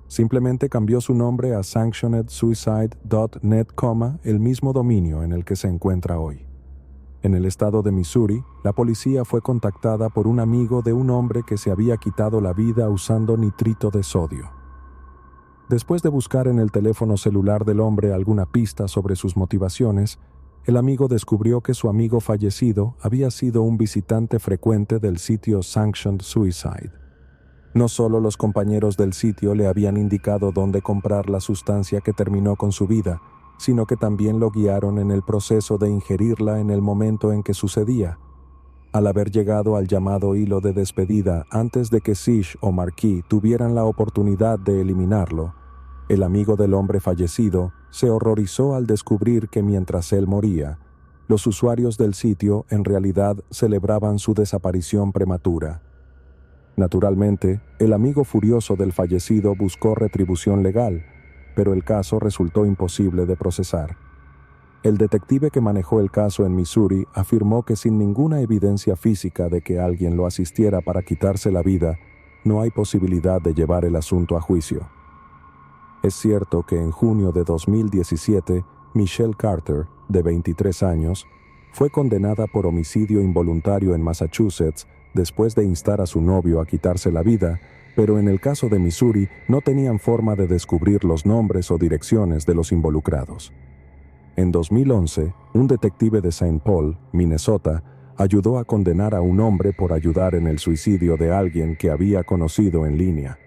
Simplemente cambió su nombre a sanctionedsuicide.net, el mismo dominio en el que se encuentra hoy. En el estado de Missouri, la policía fue contactada por un amigo de un hombre que se había quitado la vida usando nitrito de sodio. Después de buscar en el teléfono celular del hombre alguna pista sobre sus motivaciones, el amigo descubrió que su amigo fallecido había sido un visitante frecuente del sitio Sanctioned Suicide. No solo los compañeros del sitio le habían indicado dónde comprar la sustancia que terminó con su vida, sino que también lo guiaron en el proceso de ingerirla en el momento en que sucedía. Al haber llegado al llamado hilo de despedida antes de que Sish o Marquis tuvieran la oportunidad de eliminarlo, el amigo del hombre fallecido se horrorizó al descubrir que mientras él moría, los usuarios del sitio en realidad celebraban su desaparición prematura. Naturalmente, el amigo furioso del fallecido buscó retribución legal, pero el caso resultó imposible de procesar. El detective que manejó el caso en Missouri afirmó que sin ninguna evidencia física de que alguien lo asistiera para quitarse la vida, no hay posibilidad de llevar el asunto a juicio. Es cierto que en junio de 2017, Michelle Carter, de 23 años, fue condenada por homicidio involuntario en Massachusetts después de instar a su novio a quitarse la vida, pero en el caso de Missouri no tenían forma de descubrir los nombres o direcciones de los involucrados. En 2011, un detective de Saint Paul, Minnesota, ayudó a condenar a un hombre por ayudar en el suicidio de alguien que había conocido en línea.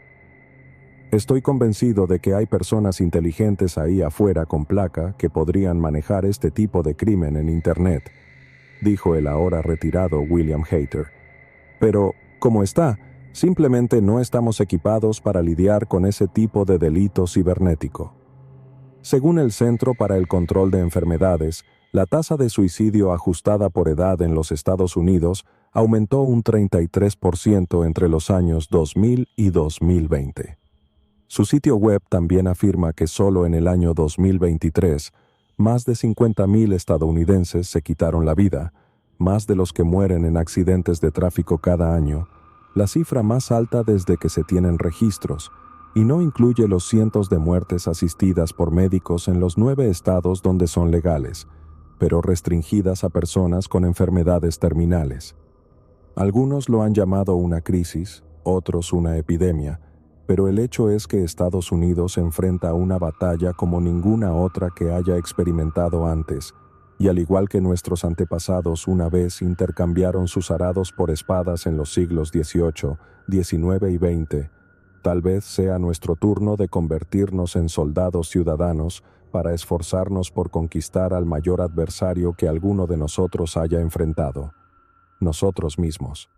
Estoy convencido de que hay personas inteligentes ahí afuera con placa que podrían manejar este tipo de crimen en Internet, dijo el ahora retirado William Hayter. Pero, como está, simplemente no estamos equipados para lidiar con ese tipo de delito cibernético. Según el Centro para el Control de Enfermedades, la tasa de suicidio ajustada por edad en los Estados Unidos aumentó un 33% entre los años 2000 y 2020. Su sitio web también afirma que solo en el año 2023, más de 50,000 estadounidenses se quitaron la vida, más de los que mueren en accidentes de tráfico cada año, la cifra más alta desde que se tienen registros, y no incluye los cientos de muertes asistidas por médicos en los 9 estados donde son legales, pero restringidas a personas con enfermedades terminales. Algunos lo han llamado una crisis, otros una epidemia, pero el hecho es que Estados Unidos enfrenta una batalla como ninguna otra que haya experimentado antes, y al igual que nuestros antepasados una vez intercambiaron sus arados por espadas en los siglos XVIII, XIX y XX, tal vez sea nuestro turno de convertirnos en soldados ciudadanos para esforzarnos por conquistar al mayor adversario que alguno de nosotros haya enfrentado: nosotros mismos.